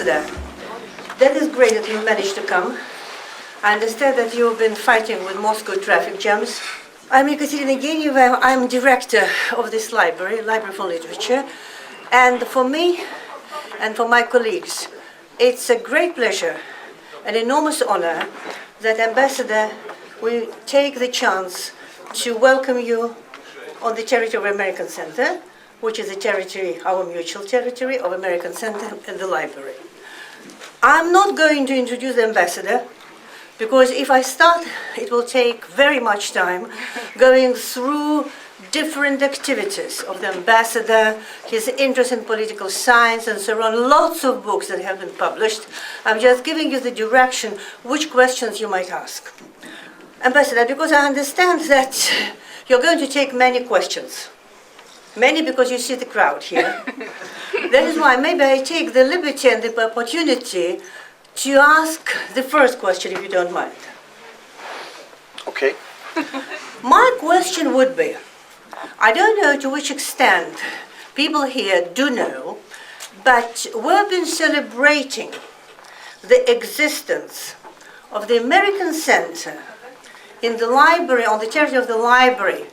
Ambassador, that is great that you managed to come. I understand that you've been fighting with Moscow traffic jams. I'm Ekaterina Genieva. I'm director of this library, Library for Literature. And for me and for my colleagues, it's a great pleasure, an enormous honor that Ambassador will take the chance to welcome you on the territory of American Center, which is the territory, our mutual territory of American Center and the library. I'm not going to introduce the Ambassador, because if I start, it will take very much time going through different activities of the Ambassador, his interest in political science, and so on, lots of books that have been published. I'm just giving you the direction, which questions you might ask. Ambassador, because I understand that you're going to take many questions. Many because you see the crowd here. That is why maybe I take the liberty and the opportunity to ask the first question, if you don't mind. Okay. My question would be, I don't know to which extent people here do know, but we've been celebrating the existence of the American Center in the library, on the territory of the library,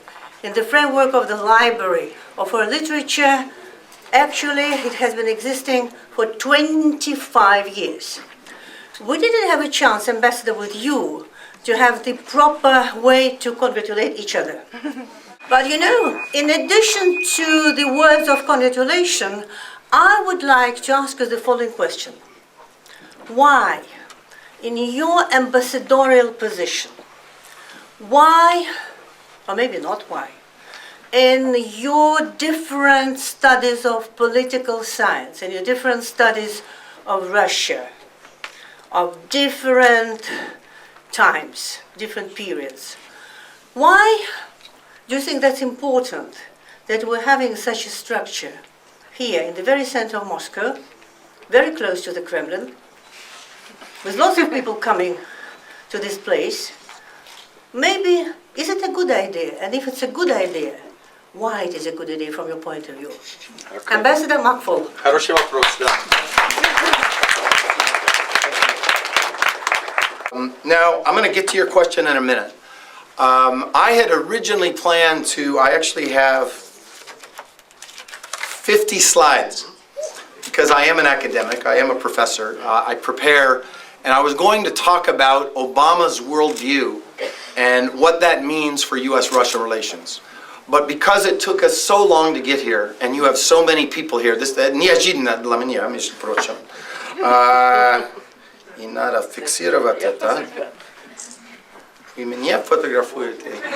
in the framework of the library, of our literature. Actually, it has been existing for 25 years. We didn't have a chance, Ambassador, with you to have the proper way to congratulate each other. But you know, in addition to the words of congratulation, I would like to ask you the following question. Why, in your ambassadorial position, why, or maybe not why, in your different studies of political science, in your different studies of Russia, of different times, different periods, why do you think that's important that we're having such a structure here in the very center of Moscow, very close to the Kremlin, with lots of people coming to this place? Maybe, is it a good idea? And if it's a good idea, why it is a good idea from your point of view? Okay. Ambassador Макфол. Хороший вопрос, да. Now, I'm going to get to your question in a minute. I had originally planned to, I actually have 50 slides, because I am an academic, I am a professor, I prepare, and I was going to talk about Obama's worldview and what that means for U.S.-Russia relations. But because it took us so long to get here, and you have so many people here, this неожиданно для меня, между прочим, и надо фиксировать это. Вы меня фотографируете, а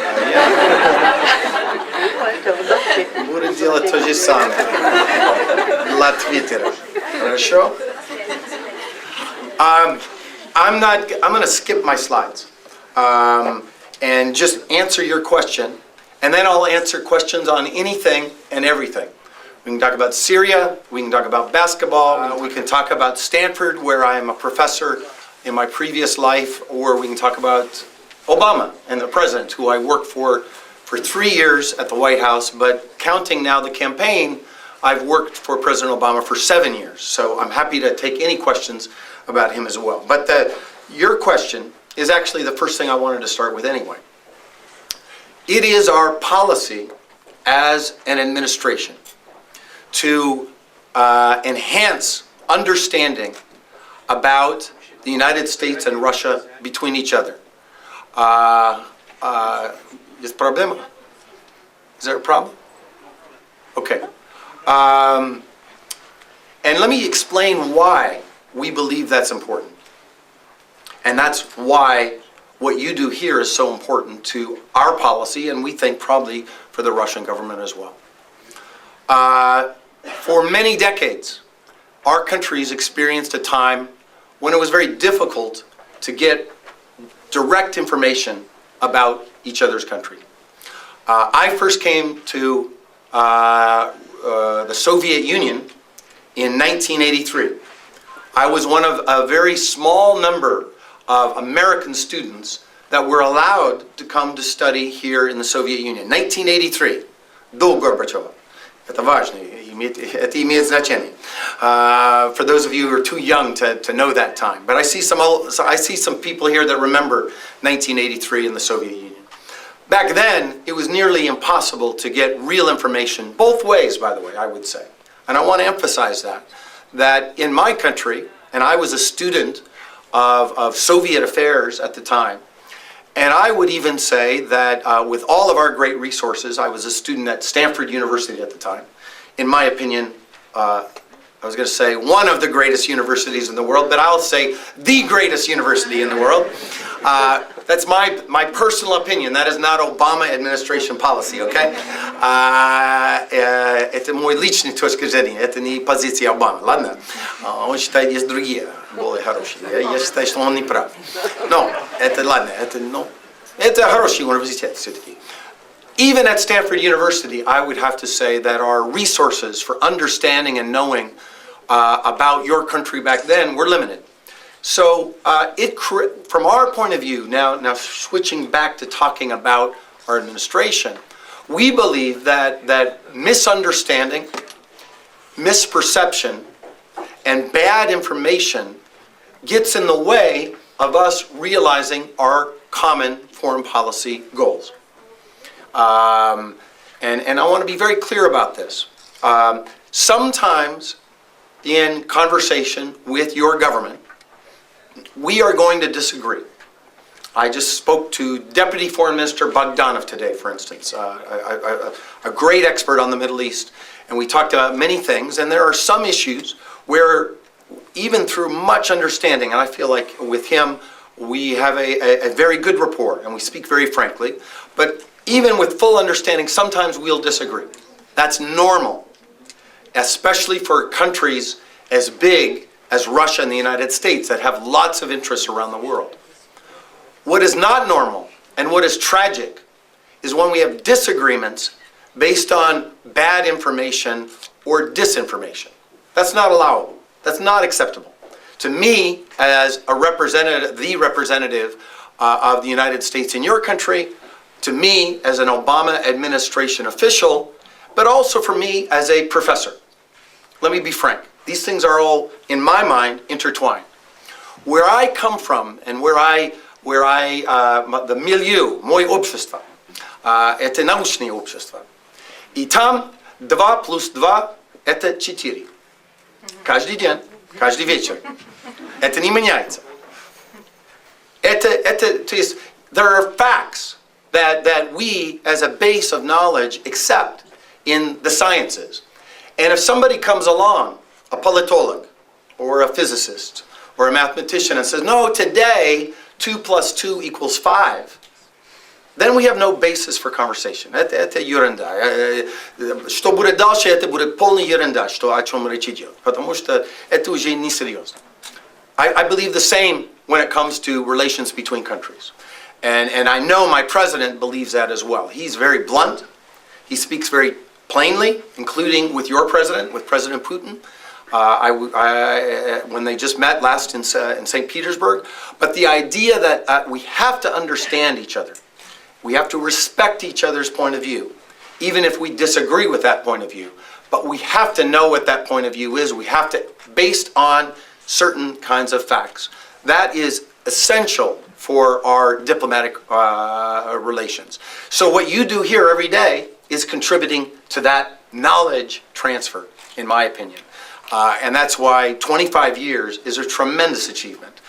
я буду делать то же самое для Твиттера. Хорошо? I'm going to skip my slides and just answer your question. And then I'll answer questions on anything and everything. We can talk about Syria, we can talk about basketball, we can talk about Stanford, where I am a professor in my previous life, or we can talk about Obama and the president, who I worked for 3 years at the White House, but counting now the campaign, I've worked for President Obama for 7 years. So I'm happy to take any questions about him as well. But your question is actually the first thing I wanted to start with anyway. It is our policy as an administration to enhance understanding about the United States and Russia between each other. Is проблема? Is there a problem? Okay. And let me explain why we believe that's important. And that's why what you do here is so important to our policy, and we think probably for the Russian government as well. For many decades, our countries experienced a time when it was very difficult to get direct information about each other's country. I first came to the Soviet Union in 1983. I was one of a very small number of American students that were allowed to come to study here in the Soviet Union. 1983, до Горбачева. Это важно, это имеет значение. For those of you who are too young to know that time. But I see some people here that remember 1983 in the Soviet Union. Back then, it was nearly impossible to get real information, both ways, by the way, I would say. And I want to emphasize that in my country, and I was a student of Soviet affairs at the time, and I would even say that with all of our great resources, I was a student at Stanford University at the time. In my opinion, I was going to say one of the greatest universities in the world, but I'll say the greatest university in the world. That's my personal opinion. That is not Obama administration policy, okay? Это мой личный точка зрения, это не позиция Обамы, ладно? Он считает, есть другие, более хорошие. Я считаю, что он не прав. Но это ладно, это хороший университет все-таки. Even at Stanford University, I would have to say that our resources for understanding and knowing about your country back then were limited. So from our point of view, now switching back to talking about our administration, we believe that misunderstanding, misperception, and bad information gets in the way of us realizing our common foreign policy goals. And I want to be very clear about this. Sometimes in conversation with your government, we are going to disagree. I just spoke to Deputy Foreign Minister Bogdanov today, for instance, a great expert on the Middle East, and we talked about many things, and there are some issues where even through much understanding, and I feel like with him, we have a very good rapport, and we speak very frankly, but even with full understanding, sometimes we'll disagree. That's normal, especially for countries as big as Russia and the United States that have lots of interests around the world. What is not normal and what is tragic is when we have disagreements based on bad information or disinformation. That's not allowable. That's not acceptable. To me, as a representative, the representative of the United States in your country, to me as an Obama administration official, but also for me as a professor. Let me be frank. These things are all, in my mind, intertwined. Where I come from and the milieu, мое общество, это научное общество. И там 2 плюс 2 это 4. Каждый день, каждый вечер. Это не меняется. То есть, there are facts that we, as a base of knowledge, accept in the sciences. And if somebody comes along, a politolog, or a physicist, or a mathematician, and says, no, today, 2 plus 2 equals 5, then we have no basis for conversation. Это ерунда. Что будет дальше, это будет полная ерунда, о чем речь идет. Потому что это уже несерьезно. I believe the same when it comes to relations between countries. And I know my president believes that as well. He's very blunt. He speaks very plainly, including with your president, with President Putin. When they just met last in St. Petersburg. But the idea that we have to understand each other. We have to respect each other's point of view, even if we disagree with that point of view. But we have to know what that point of view is. We have to, based on certain kinds of facts. That is essential for our diplomatic relations. So what you do here every day is contributing to that knowledge transfer, in my opinion. And that's why 25 years is a tremendous achievement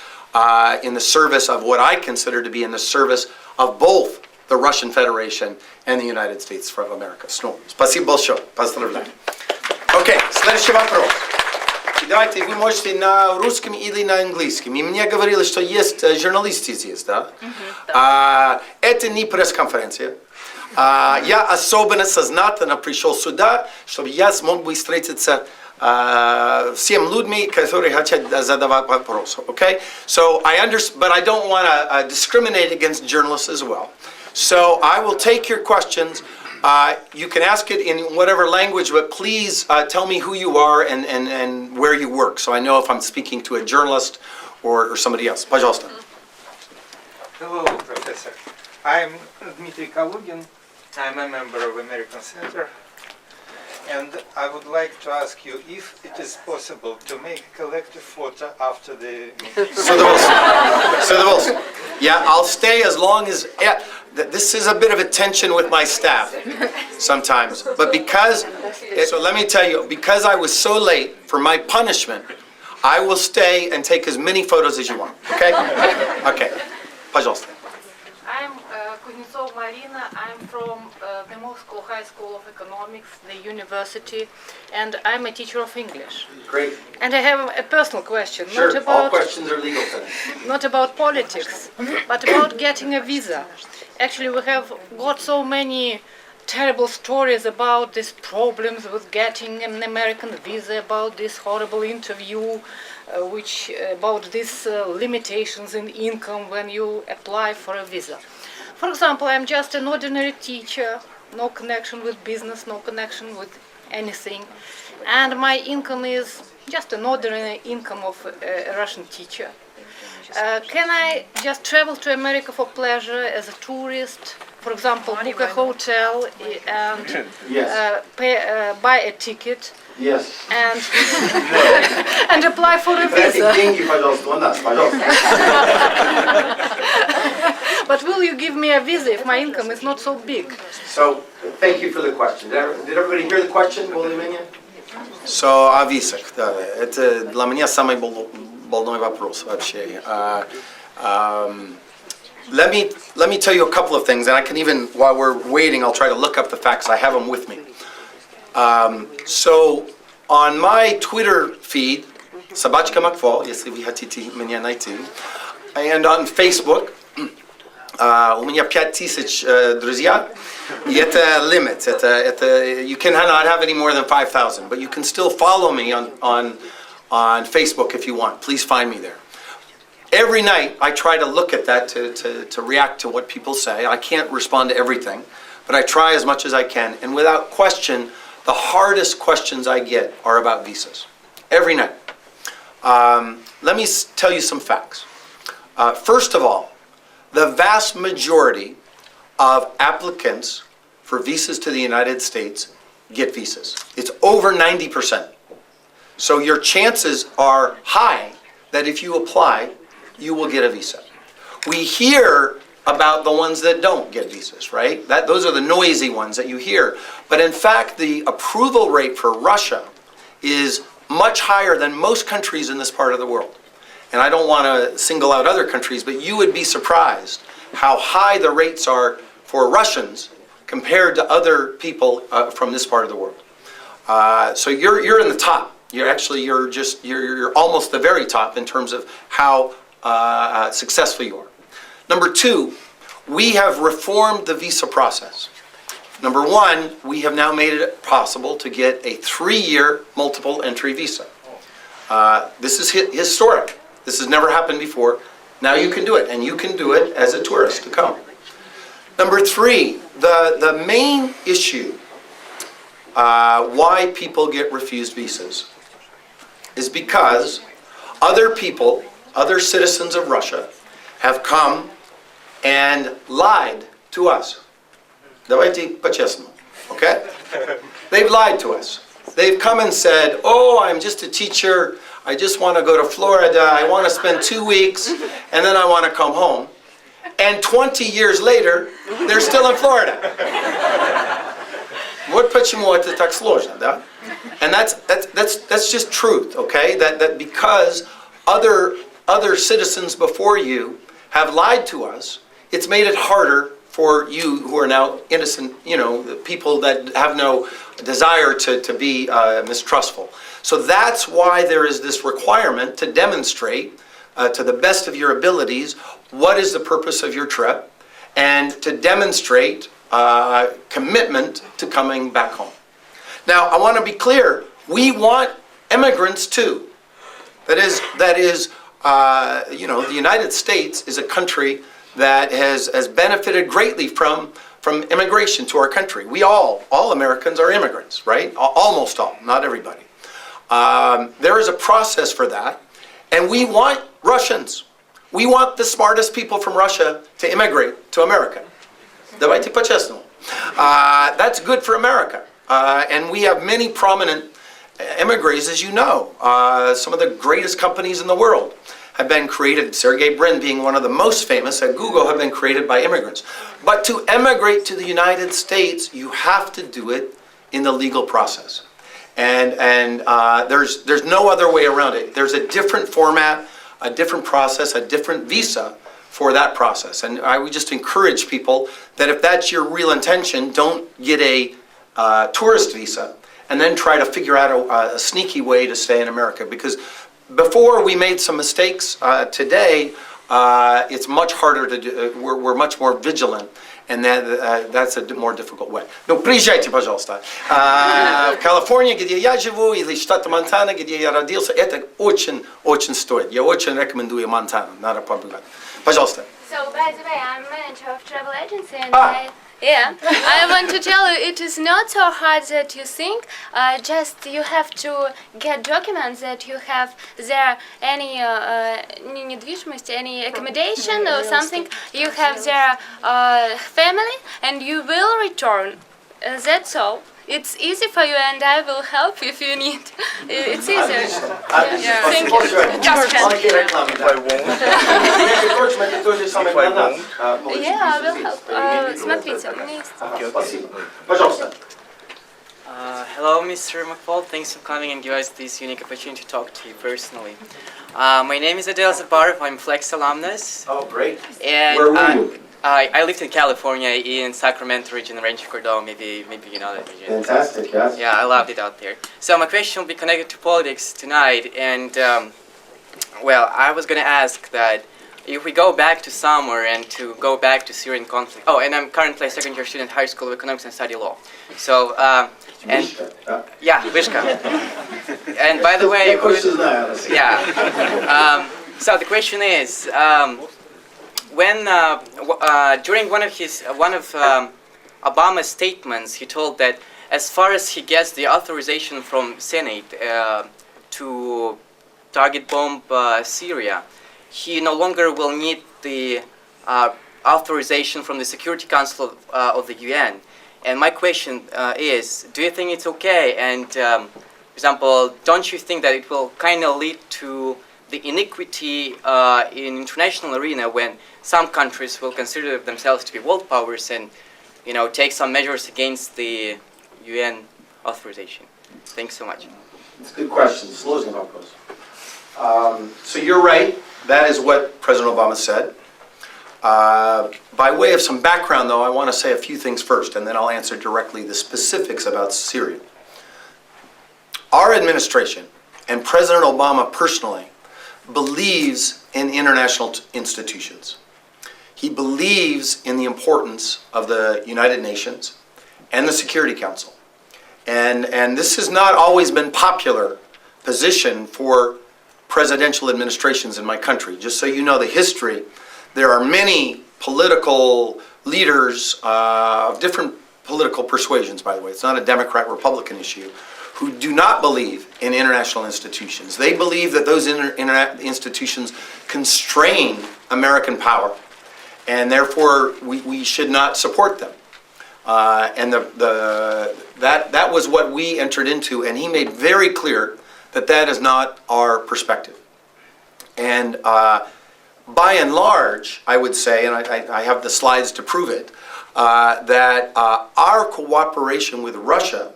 in the service of what I consider to be in the service of both the Russian Federation and the United States of America. Спасибо большое. Поздравляю. Окей, следующий вопрос. И давайте, вы можете на русском или на английском. И мне говорили, что есть журналисты здесь, да? Это не пресс-конференция. Я особенно сознательно пришел сюда, чтобы я смог бы встретиться всем людьми, которые хотят задавать вопросы. Okay? So but I don't want to discriminate against journalists as well. So I will take your questions. You can ask it in whatever language, but please tell me who you are and where you work, so I know if I'm speaking to a journalist or somebody else. Пожалуйста. Hello, Professor. I'm Dmitry Kalugin. I'm a member of American Center. And I would like to ask you if it is possible to make a collective photo after the meeting. Yeah, I'll stay as long as, yeah, this is a bit of a tension with my staff sometimes. But because, so let me tell you, because I was so late for my punishment, I will stay and take as many photos as you want, okay? Okay, пожалуйста. I'm Kuznetsov Marina. I'm from the Moscow High School of Economics, the university, and I'm a teacher of English. Great. And I have a personal question, Sure, all questions are legal today. not about politics, but about getting a visa. Actually, we have got so many terrible stories about these problems with getting an American visa, about this horrible interview, about these limitations in income when you apply for a visa. For example, I'm just an ordinary teacher, no connection with business, no connection with anything, and my income is just an ordinary income of a Russian teacher. Can I just travel to America for pleasure as a tourist? For example, book a hotel and Yes. buy a ticket Yes. and and apply for a visa. Деньги, пожалуйста, у нас, пожалуйста. But will you give me a visa if my income is not so big? So, thank you for the question. Did everybody hear the question, более-менее? So, о визах, да, это для меня самый больной вопрос вообще. Let me tell you a couple of things, and I can even, while we're waiting, I'll try to look up the facts. I have them with me. So, on my Twitter feed, Собачка Макфол, если вы хотите меня найти, and on Facebook, у меня 5000 друзья, и это limit. You cannot have any more than 5,000, but you can still follow me on Facebook if you want. Please find me there. Every night I try to look at that to react to what people say. I can't respond to everything, but I try as much as I can. And without question, the hardest questions I get are about visas. Every night. Let me tell you some facts. First of all, the vast majority of applicants for visas to the United States get visas. It's over 90%. So your chances are high that if you apply, you will get a visa. We hear about the ones that don't get visas, right? Those are the noisy ones that you hear. But in fact, the approval rate for Russia is much higher than most countries in this part of the world. And I don't want to single out other countries, but you would be surprised how high the rates are for Russians compared to other people from this part of the world. So you're in the top. You're almost the very top in terms of how successful you are. Number two, we have reformed the visa process. Number one, we have now made it possible to get a 3-year multiple entry visa. This is historic. This has never happened before. Now you can do it, and you can do it as a tourist to come. Number three, the main issue why people get refused visas is because other people, other citizens of Russia, have come and lied to us. Давайте по-честному, okay? They've lied to us. They've come and said, oh, I'm just a teacher, I just want to go to Florida, I want to spend 2 weeks, and then I want to come home. And 20 years later, they're still in Florida. Вот почему это так сложно, да? And that's just truth, okay? That because other citizens before you have lied to us, it's made it harder for you who are now innocent, people that have no desire to be mistrustful. So that's why there is this requirement to demonstrate to the best of your abilities what is the purpose of your trip and to demonstrate commitment to coming back home. Now, I want to be clear, we want immigrants too. That is, the United States is a country that has benefited greatly from immigration to our country. We all Americans are immigrants, right? Almost all, not everybody. There is a process for that, and we want Russians. We want the smartest people from Russia to immigrate to America. Давайте по-честному. That's good for America. And we have many prominent emigres, as you know. Some of the greatest companies in the world have been created, Sergey Brin being one of the most famous at Google, have been created by immigrants. But to emigrate to the United States, you have to do it in the legal process. And there's no other way around it. There's a different format, a different process, a different visa for that process. And I would just encourage people that if that's your real intention, don't get a tourist visa and then try to figure out a sneaky way to stay in America. Because before we made some mistakes, today it's much harder to do. We're much more vigilant, and that's a more difficult way. Ну, приезжайте, пожалуйста. Калифорния, где я живу, или штат Монтана, где я родился, это очень стоит. Я очень рекомендую Монтану. Надо побывать. Пожалуйста. So, by the way, I'm manager of travel agency, and I want to tell you, it is not so hard that you think. Just you have to get documents that you have there any недвижимость, any accommodation or something. You have their family, and you will return. That's all. It's easy for you, and I will help you if you need. It's easier. Thank you. Just Yeah, I will help. Смотрите, у меня есть. Пожалуйста. Hello, Mr. McFaul. Thanks for coming and giving us this unique opportunity to talk to you personally. My name is Adel Zaparov. I'm Flex alumnus. Oh, great. And Where were you? I lived in California, in Sacramento region, Rancho Cordova. Maybe you know that region. Fantastic, yes. Yeah, I loved it out there. So my question will be connected to politics tonight. And well, I was going to ask that if we go back to summer and to go back to Syrian conflict. Oh, and I'm currently a second-year student at High School of Economics and Study Law. So, and yeah, Vishka. And by the way, yeah. So the question is, when during one of Obama's statements, he told that as far as he gets the authorization from Senate to target bomb Syria, he no longer will need the authorization from the Security Council of the UN. And my question is, do you think it's okay? And for example, don't you think that it will kind of lead to the inequity in international arena when some countries will consider themselves to be world powers and, you know, take some measures against the UN authorization? Thanks so much. It's a good question. Сложный вопрос. So you're right. That is what President Obama said. By way of some background, though, I want to say a few things first, and then I'll answer directly the specifics about Syria. Our administration, and President Obama personally, believes in international institutions. He believes in the importance of the United Nations and the Security Council. And this has not always been popular position for presidential administrations in my country. Just so you know the history, there are many political leaders of different political persuasions, by the way. It's not a Democrat-Republican issue, who do not believe in international institutions. They believe that those institutions constrain American power, and therefore we should not support them. And that was what we entered into, and he made very clear that that is not our perspective. And by and large, I would say, and I have the slides to prove it, that our cooperation with Russia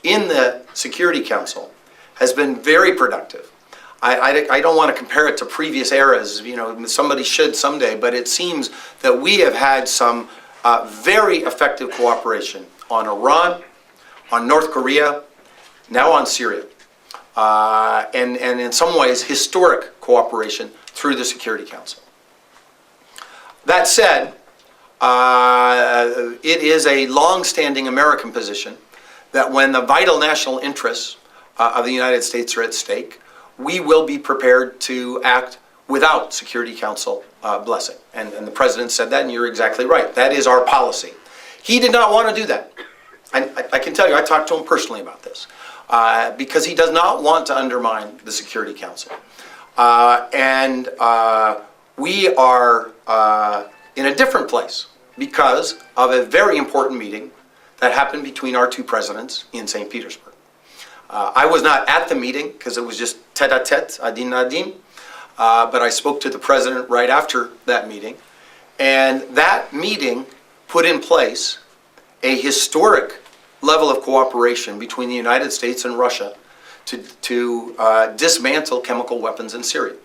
in the Security Council has been very productive. I don't want to compare it to previous eras, you know, somebody should someday, but it seems that we have had some very effective cooperation on Iran, on North Korea, now on Syria. And in some ways, historic cooperation through the Security Council. That said, it is a long-standing American position that when the vital national interests of the United States are at stake, we will be prepared to act without Security Council blessing. And the President said that, and you're exactly right. That is our policy. He did not want to do that. I can tell you, I talked to him personally about this. Because he does not want to undermine the Security Council. And we are in a different place because of a very important meeting that happened between our two presidents in St. Petersburg. I was not at the meeting because it was just tete-a-tete, adin-adin, but I spoke to the president right after that meeting, and that meeting put in place a historic level of cooperation between the United States and Russia to dismantle chemical weapons in Syria.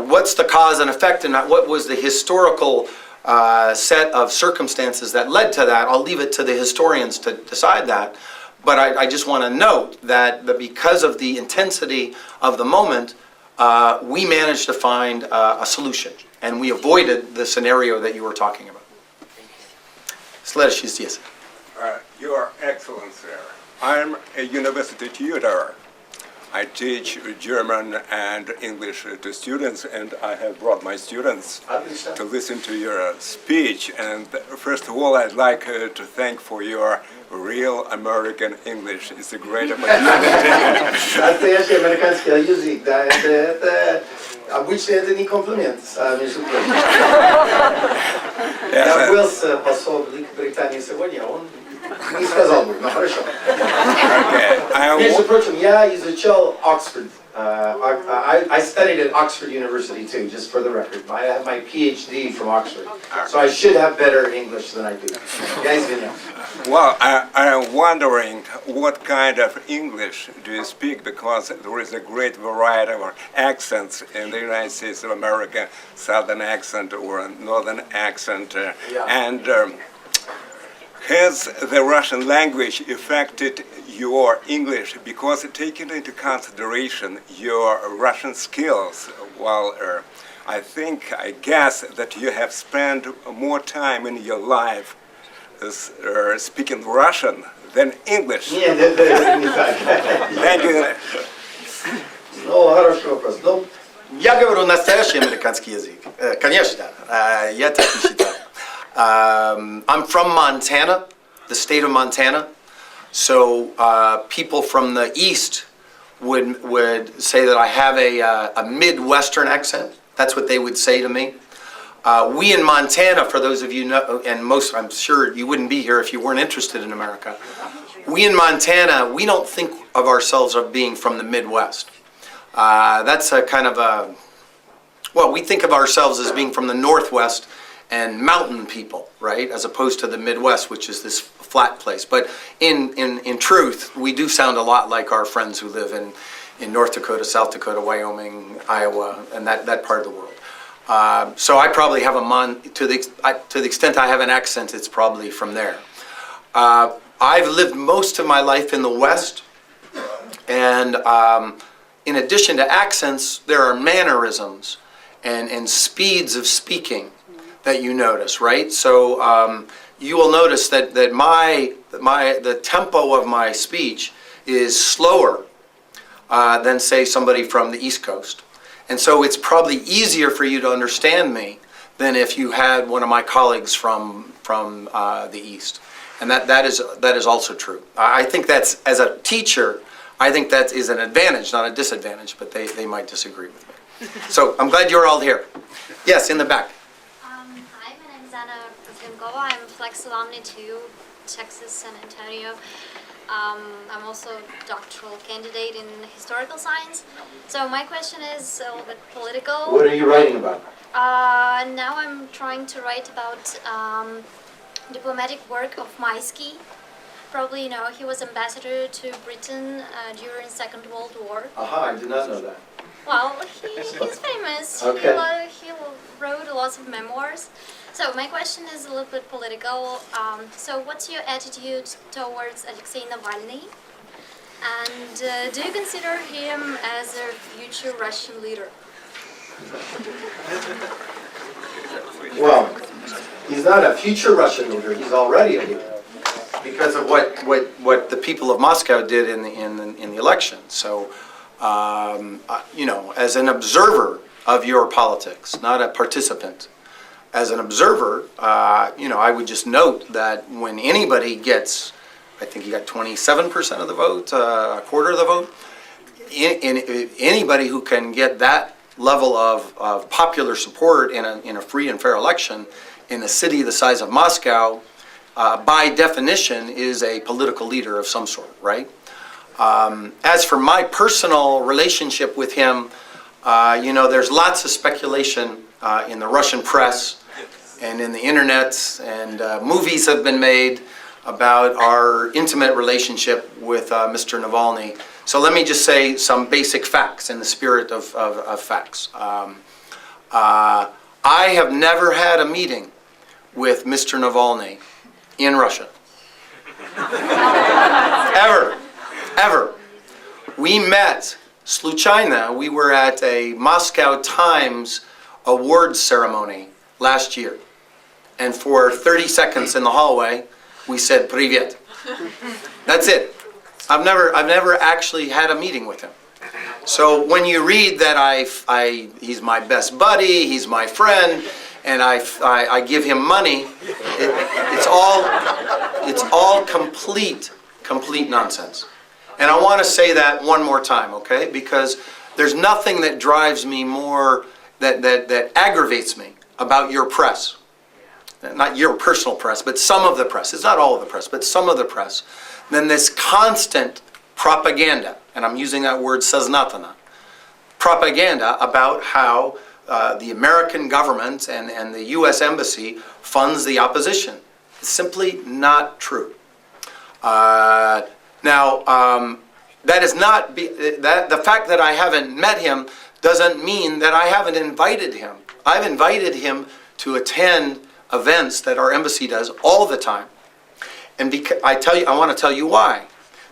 What's the cause and effect, and what was the historical set of circumstances that led to that? I'll leave it to the historians to decide that. But I just want to note that because of the intensity of the moment, we managed to find a solution, and we avoided the scenario that you were talking about. Следующий здесь. Your Excellency, I'm a university tutor. I teach German and English to students, and I have brought my students to listen to your speech. And first of all, I'd like to thank for your real American English. It's a great opportunity. Настоящий американский язык, да, это обычно это не комплимент, между прочим. Я был с послом Великобритании сегодня, он не сказал бы, но хорошо. Между прочим, я изучал Oxford. I studied at Oxford University too, just for the record. I have my PhD from Oxford, so I should have better English than I do. Я извиняюсь. Well, I'm wondering what kind of English do you speak, because there is a great variety of accents in the United States of America, Southern accent or Northern accent, and has the Russian language affected your English, because taking into consideration your Russian skills, well, I guess that you have spent more time in your life speaking Russian than English. Нет, это не так. Thank you. Ну, хороший вопрос. Ну, я говорю настоящий американский язык. Конечно, я так не считаю. I'm from Montana, the state of Montana. So people from the east would say that I have a Midwestern accent. That's what they would say to me. We in Montana, for those of you know, and most, I'm sure you wouldn't be here if you weren't interested in America. We in Montana, we don't think of ourselves as being from the Midwest. That's a kind of a, well, we think of ourselves as being from the Northwest and mountain people, right? As opposed to the Midwest, which is this flat place. But in truth, we do sound a lot like our friends who live in North Dakota, South Dakota, Wyoming, Iowa, and that part of the world. So I probably have to the extent I have an accent, it's probably from there. I've lived most of my life in the West, and in addition to accents, there are mannerisms and speeds of speaking that you notice, right? So you will notice that the tempo of my speech is slower than, say, somebody from the East Coast. And so it's probably easier for you to understand me than if you had one of my colleagues from the East. And that is also true. I think that's, as a teacher, I think that is an advantage, not a disadvantage, but they might disagree with me. So I'm glad you're all here. Yes, in the back. Hi, my name is Anna Zinkova. I'm Flex alumni too, Texas, San Antonio. I'm also a doctoral candidate in historical science. So my question is a little bit political. What are you writing about? Now I'm trying to write about diplomatic work of Maisky. Probably you know he was ambassador to Britain during Second World War. Aha, I did not know that. Well, he's famous. Okay. He wrote lots of memoirs. So my question is a little bit political. So what's your attitude towards Alexei Navalny? And do you consider him as a future Russian leader? Well, he's not a future Russian leader. He's already a leader because of what the people of Moscow did in the election. So, as an observer of your politics, not a participant. As an observer, I would just note that when anybody gets, I think he got 27% of the vote, a quarter of the vote, anybody who can get that level of popular support in a free and fair election in a city the size of Moscow, by definition, is a political leader of some sort, right? As for my personal relationship with him, there's lots of speculation in the Russian press and in the internet, and movies have been made about our intimate relationship with Mr. Navalny. So let me just say some basic facts in the spirit of facts. I have never had a meeting with Mr. Navalny in Russia. Ever. We met, случайно, we were at a Moscow Times awards ceremony last year. And for 30 seconds in the hallway, we said, "Привет." That's it. I've never actually had a meeting with him. So when you read that he's my best buddy, he's my friend, and I give him money, it's all complete nonsense. And I want to say that one more time, okay? Because there's nothing that drives me more, that aggravates me about your press. Not your personal press, but some of the press. It's not all of the press, but some of the press. Then this constant propaganda, and I'm using that word сознательно, propaganda about how the American government and the U.S. Embassy funds the opposition. It's simply not true. That is not, the fact that I haven't met him doesn't mean that I haven't invited him. I've invited him to attend events that our embassy does all the time. And I want to tell you why.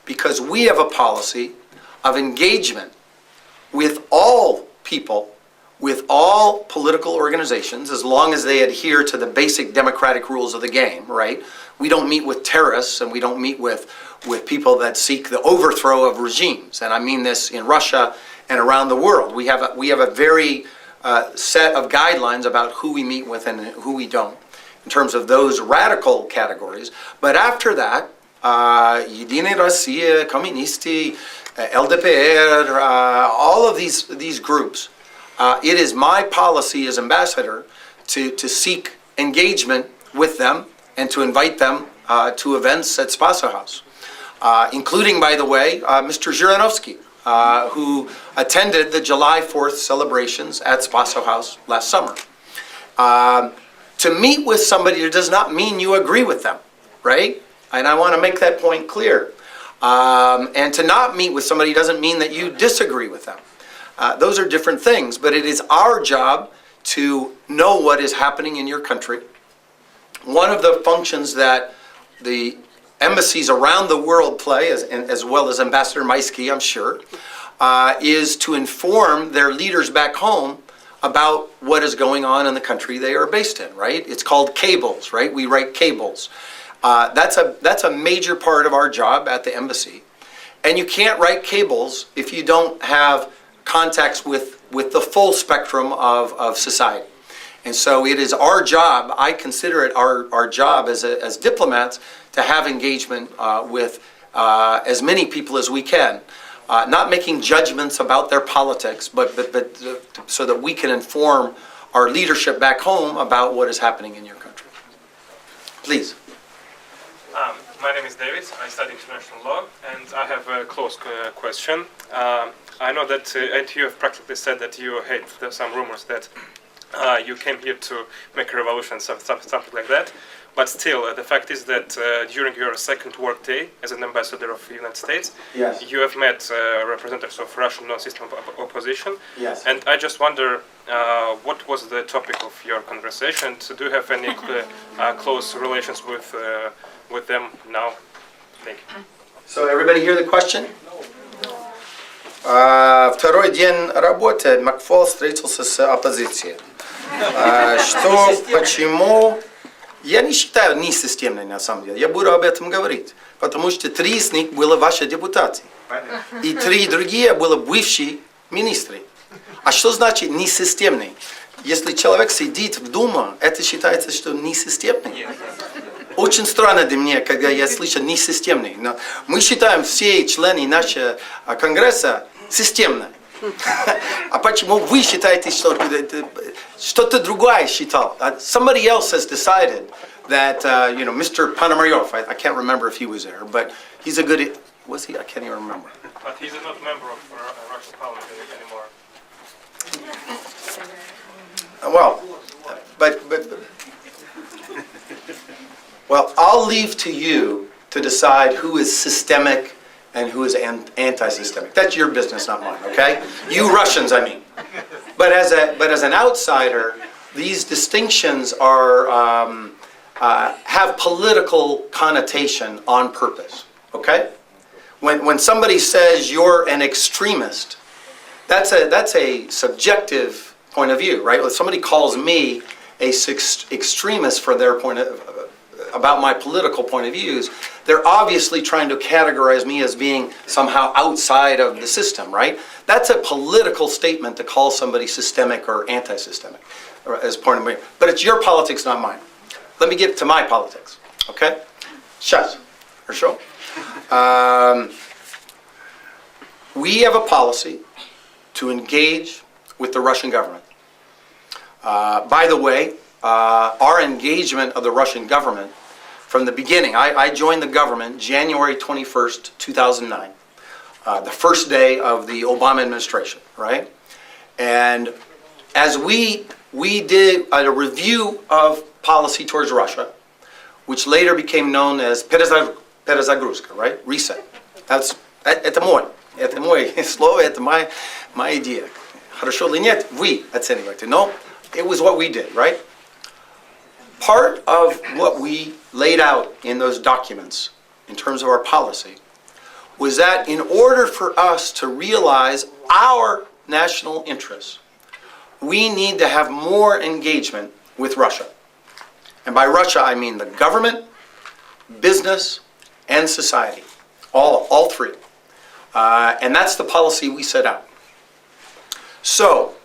Because we have a policy of engagement with all people, with all political organizations, as long as they adhere to the basic democratic rules of the game, right? We don't meet with terrorists, and we don't meet with people that seek the overthrow of regimes. And I mean this in Russia and around the world. We have a very set of guidelines about who we meet with and who we don't, in terms of those radical categories. But after that, Единая Россия, Коммунисты, LDPR, all of these groups, it is my policy as ambassador to seek engagement with them and to invite them to events at Spaso House, including, by the way, Mr. Zhirinovsky, who attended the July 4th celebrations at Spaso House last summer. To meet with somebody does not mean you agree with them, right? And I want to make that point clear. And to not meet with somebody doesn't mean that you disagree with them. Those are different things, but it is our job to know what is happening in your country. One of the functions that the embassies around the world play, as well as Ambassador Maisky, I'm sure, is to inform their leaders back home about what is going on in the country they are based in, right? It's called cables, right? We write cables. That's a major part of our job at the embassy. And you can't write cables if you don't have contacts with the full spectrum of society. And so it is our job, I consider it our job as diplomats, to have engagement with as many people as we can. Not making judgments about their politics, but so that we can inform our leadership back home about what is happening in your country. Please. My name is David. I study international law, and I have a close question. I know that, and you have practically said that you hate some rumors that you came here to make a revolution, something like that. But still, the fact is that during your second work day as an ambassador of the United States, Yes. you have met representatives of Russian non-system opposition. Yes. And I just wonder, what was the topic of your conversation? So do you have any close relations with them now? Thank you. So everybody hear the question? Второй день работы Макфол встретился с оппозицией. Почему? Я не считаю несистемной на самом деле. Я буду об этом говорить. Потому что 3 из них были ваши депутаты. И 3 другие были бывшие министры. А что значит несистемный? Если человек сидит в Думе, это считается, что несистемный? Очень странно для меня, когда я слышу несистемный. Но мы считаем все члены нашего Конгресса системными. А почему вы считаете, что что-то другое считал. Somebody else has decided that, Mr. Ponomaryov, I can't remember if he was there, but he's a good, was he? I can't even remember. But he's not a member of Russian parliament anymore. Well, well, I'll leave to you to decide who is systemic and who is anti-systemic. That's your business, not mine, okay? You Russians, I mean. But as an outsider, these distinctions have political connotation on purpose, okay? When somebody says you're an extremist, that's a subjective point of view, right? When somebody calls me a extremist for their about my political point of views, they're obviously trying to categorize me as being somehow outside of the system, right? That's a political statement to call somebody systemic or anti-systemic as point of view. But it's your politics, not mine. Let me get to my politics, okay? Сейчас, хорошо? We have a policy to engage with the Russian government. By the way, our engagement of the Russian government from the beginning, I joined the government January 21st, 2009, the first day of the Obama administration, right? And as we did a review of policy towards Russia, which later became known as перезагрузка, right? Reset. Это мое слово, это моя идея. Хорошо или нет, вы оцениваете. No, it was what we did, right? Part of what we laid out in those documents, in terms of our policy, was that in order for us to realize our national interests, we need to have more engagement with Russia. And by Russia, I mean the government, business, and society. All three. And that's the policy we set out. So,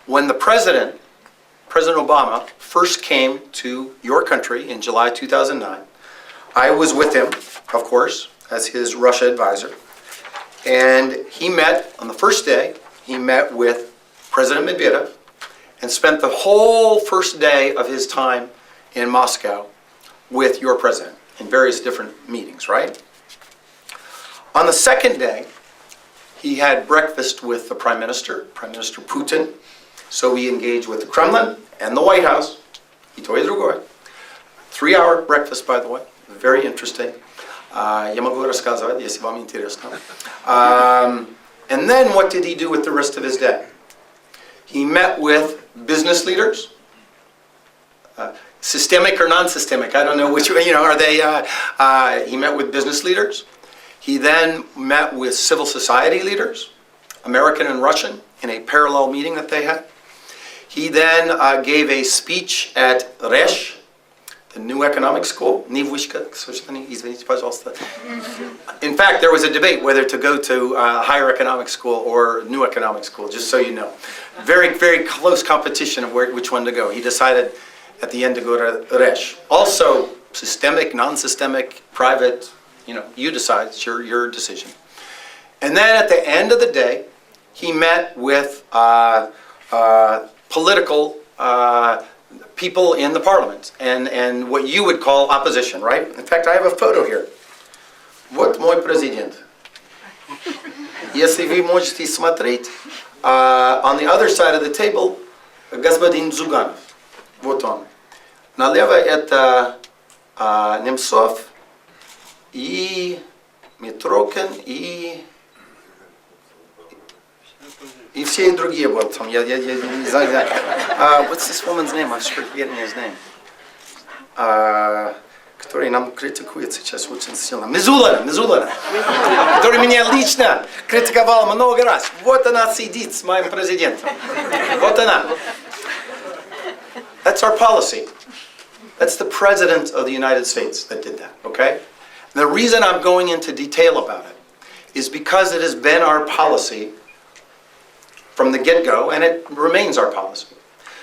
when the President Obama, first came to your country in July 2009, I was with him, of course, as his Russia advisor. And he met, on the first day, he met with President Medvedev and spent the whole first day of his time in Moscow with your president in various different meetings, right? On the second day, he had breakfast with the Prime Minister Putin. So we engaged with the Kremlin and the White House. И то, и другое. 3-hour breakfast, by the way. Very interesting. Я могу рассказывать, если вам интересно. And then what did he do with the rest of his day? He met with business leaders. Systemic or non-systemic, I don't know which, are they, he met with business leaders. He then met with civil society leaders, American and Russian, in a parallel meeting that they had. He then gave a speech at РФ, the new economic school. In fact, there was a debate whether to go to higher economic school or new economic school, just so you know. Very, very close competition of which one to go. He decided at the end to go to РФ. Also, systemic, non-systemic, private, you decide, it's your decision. And then at the end of the day, he met with political people in the parliament and what you would call opposition, right? In fact, I have a photo here. Вот мой президент. Если вы можете смотреть, on the other side of the table, господин Зюганов. Вот он. Налево это Немцов и Митрокин и все другие были там. Я не знаю. What's this woman's name? I'm forgetting his name. Который нам критикует сейчас очень сильно. Мизулина. Который меня лично критиковал много раз. Вот она сидит с моим президентом. Вот она. That's our policy. That's the President of the United States that did that, okay? And the reason I'm going into detail about it is because it has been our policy from the get-go, and it remains our policy.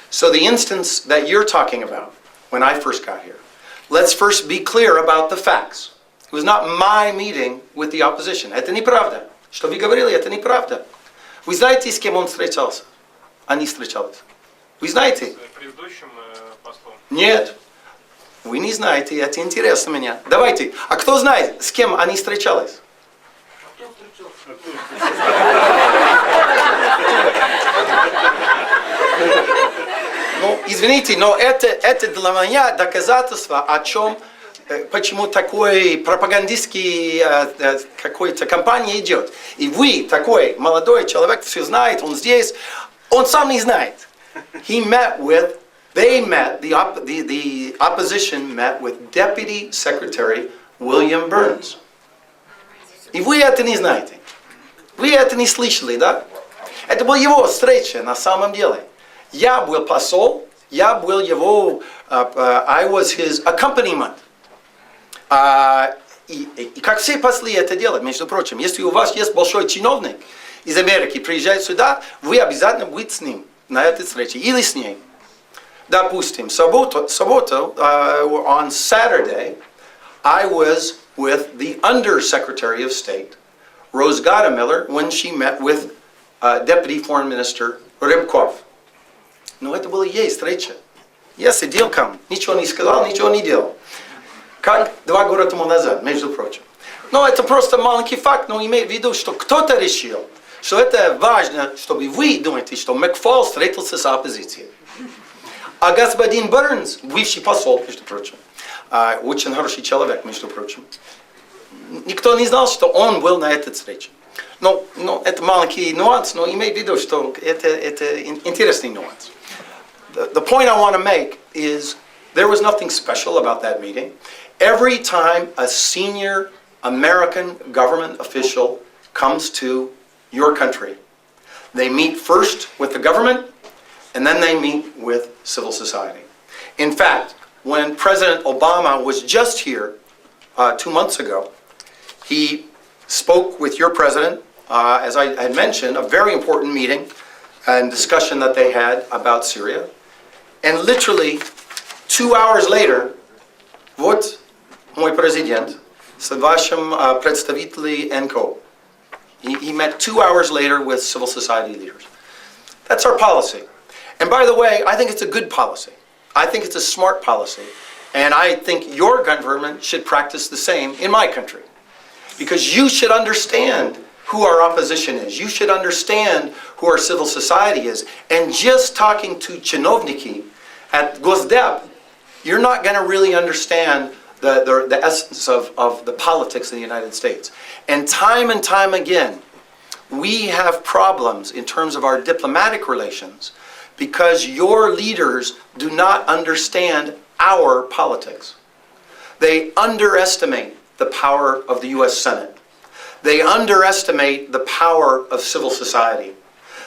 So the instance that you're talking about, when I first got here, let's first be clear about the facts. It was not my meeting with the opposition. Это неправда. Что вы говорили, это неправда. Вы знаете, с кем он встречался? Они встречались. Вы знаете? Предыдущим послом. Нет. Вы не знаете, это интересно меня. Давайте, а кто знает, с кем они встречались? Ну, извините, но это для меня доказательство, о чем, почему такой пропагандистский какой-то кампания идет. И вы, такой молодой человек, все знает, он здесь, он сам не знает. They met, the opposition met with Deputy Secretary William Burns. И вы это не знаете. Вы это не слышали, да? Это была его встреча на самом деле. Я был посол, я был его, I was his accompaniment. И как все послы это делают, между прочим, если у вас есть большой чиновник из Америки, приезжает сюда, вы обязательно будете с ним на этой встрече или с ней. Допустим, субботу, on Saturday, I was with the Under-Secretary of State, Rose Gottemiller, when she met with Deputy Foreign Minister Rybkov. Но это была ей встреча. Я сидел там, ничего не сказал, ничего не делал. Как 2 года тому назад, между прочим. Но это просто маленький факт, но имеет в виду, что кто-то решил, что это важно, чтобы вы думаете, что Макфол встретился с оппозицией. А господин Бернс, бывший посол, между прочим, очень хороший человек, между прочим, никто не знал, что он был на этой встрече. Но это маленький нюанс, но имеет в виду, что это интересный нюанс. The point I want to make is there was nothing special about that meeting. Every time a senior American government official comes to your country, they meet first with the government, and then they meet with civil society. In fact, when President Obama was just here 2 months ago, he spoke with your president, as I had mentioned, a very important meeting and discussion that they had about Syria. And literally 2 hours later, вот мой президент с вашим представителем НКО. He met 2 hours later with civil society leaders. That's our policy. And by the way, I think it's a good policy. I think it's a smart policy. And I think your government should practice the same in my country. Because you should understand who our opposition is. You should understand who our civil society is. And just talking to chinovniki at Gosdep, you're not going to really understand the essence of the politics of the United States. And time again, we have problems in terms of our diplomatic relations because your leaders do not understand our politics. They underestimate the power of the U.S. Senate. They underestimate the power of civil society.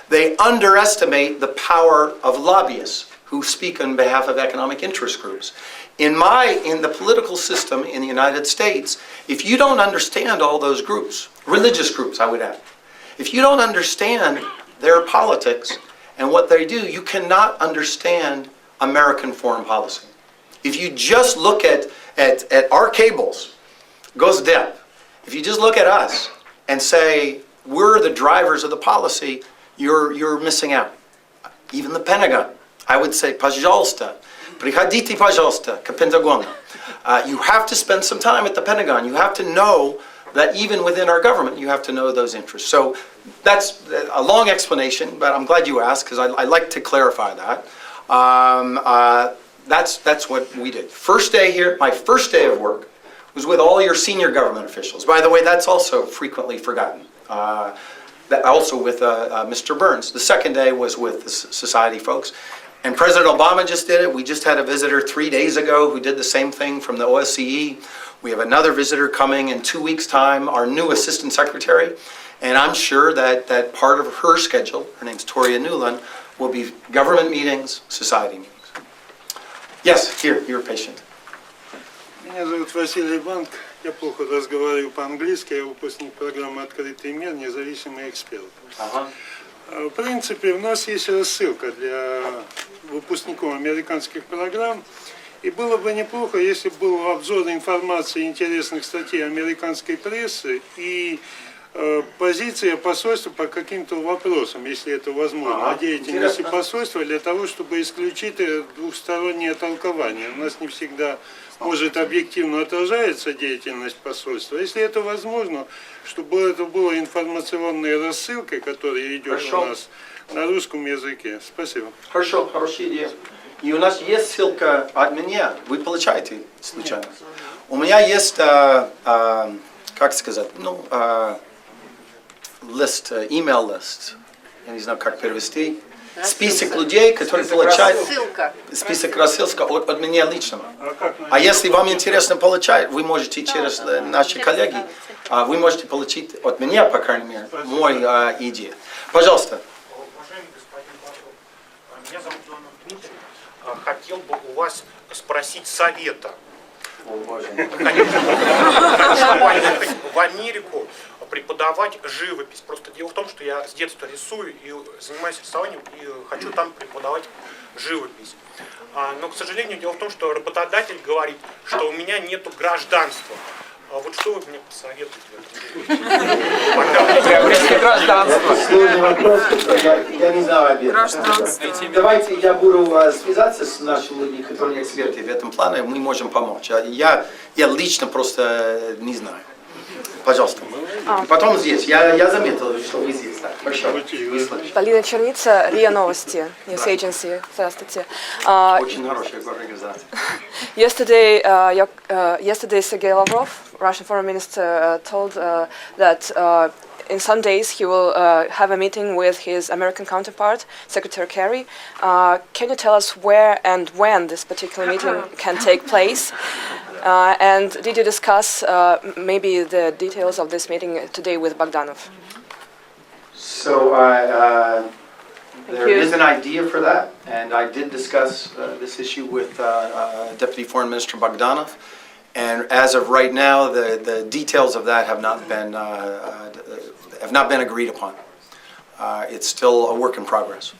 They underestimate the power of lobbyists who speak on behalf of economic interest groups. In the political system in the United States, if you don't understand all those groups, religious groups I would add, if you don't understand their politics and what they do, you cannot understand American foreign policy. If you just look at our cables, Gosdep, if you just look at us and say, we're the drivers of the policy, you're missing out. Even the Pentagon, I would say, пожалуйста, приходите, пожалуйста, к Пентагону. You have to spend some time at the Pentagon. You have to know that even within our government, you have to know those interests. So that's a long explanation, but I'm glad you asked because I like to clarify that. That's what we did. First day here, my first day of work was with all your senior government officials. By the way, that's also frequently forgotten. Also with Mr. Burns. The second day was with the society folks. And President Obama just did it. We just had a visitor 3 days ago who did the same thing from the OSCE. We have another visitor coming in 2 weeks' time, our new Assistant Secretary. And I'm sure that part of her schedule, her name's Toria Newland, will be government meetings, society meetings. Yes, here, you're a patient. Меня зовут Василий Банк. Я плохо разговариваю по-английски. Я выпускник программы «Открытый мир», независимый эксперт. В принципе, у нас есть рассылка для выпускников американских программ. И было бы неплохо, если был обзор информации интересных статей американской прессы и позиция посольства по каким-то вопросам, если это возможно, о деятельности посольства для того, чтобы исключить двухстороннее толкование. У нас не всегда может объективно отражается деятельность посольства. Если это возможно, чтобы это было информационной рассылкой, которая идет у нас на русском языке. Спасибо. Хорошо, хорошая идея. И у нас есть ссылка от меня. Вы получаете случайно? У меня есть, как сказать, лист, email лист. Я не знаю, как перевести. Список людей, которые получают... Список рассылка от меня лично. А если вам интересно получать, вы можете через наши коллеги, вы можете получить от меня, по крайней мере, мой идея. Пожалуйста. Уважаемый господин посол, меня зовут Дмитрий. Хотел бы у вас спросить совета. Хочу поехать в Америку преподавать живопись. Просто дело в том, что я с детства рисую и занимаюсь рисованием, и хочу там преподавать живопись. Но, к сожалению, дело в том, что работодатель говорит, что у меня нету гражданства. А вот что вы мне посоветуете? Приобрести гражданство. Сложный вопрос, я не знаю ответа. Давайте я буду связаться с нашими людьми, которые эксперты в этом плане, мы можем помочь. Я лично просто не знаю. Пожалуйста. Потом здесь. Я заметил, что вы здесь. Так, хорошо. Полина Черница, РИА Новости, News Agency. Здравствуйте. Очень хорошая организация. Yesterday, Sergei Lavrov, Russian Foreign Minister, told that in some days he will have a meeting with his American counterpart, Secretary Kerry. Can you tell us where and when this particular meeting can take place? And did you discuss maybe the details of this meeting today with Bogdanov? So there is an idea for that, and I did discuss this issue with Deputy Foreign Minister Bogdanov. And as of right now, the details of that have not been agreed upon. It's still a work in progress.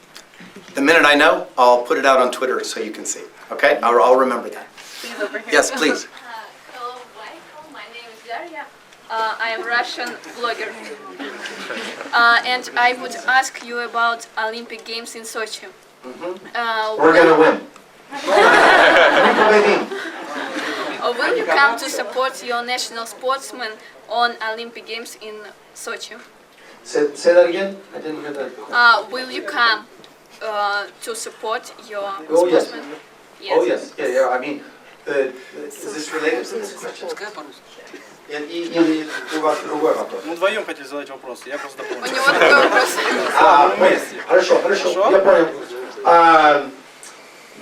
The minute I know, I'll put it out on Twitter so you can see. Okay? I'll remember that. Yes, please. Hello, Michael. My name is Daria. I am a Russian blogger. And I would ask you about Olympic Games in Sochi. We're going to win. Will you come to support your national sportsmen on Olympic Games in Sochi? Say that again? I didn't hear that. Will you come to support your Oh, yes. sportsmen? Oh, yes. Yeah. I mean, is this related to this question? Или у вас другой вопрос? Мы вдвоем хотели задать вопрос, я просто дополню. У него такой вопрос. Хорошо, я понял.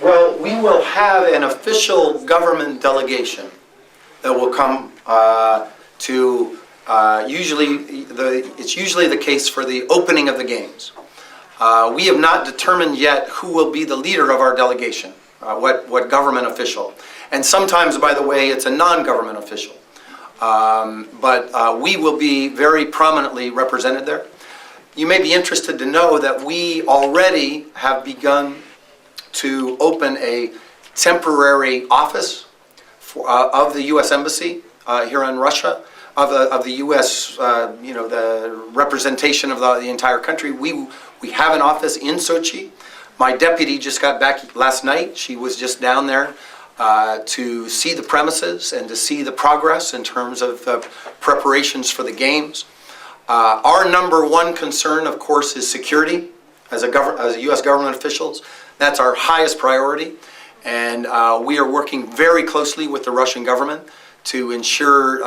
Well, we will have an official government delegation that will come to it's usually the case for the opening of the games. We have not determined yet who will be the leader of our delegation, what government official. And sometimes, by the way, it's a non-government official. But we will be very prominently represented there. You may be interested to know that we already have begun to open a temporary office of the U.S. Embassy here in Russia, of the U.S. The representation of the entire country. We have an office in Sochi. My deputy just got back last night. She was just down there to see the premises and to see the progress in terms of preparations for the games. Our number one concern, of course, is security as U.S. government officials. That's our highest priority, and we are working very closely with the Russian government to ensure,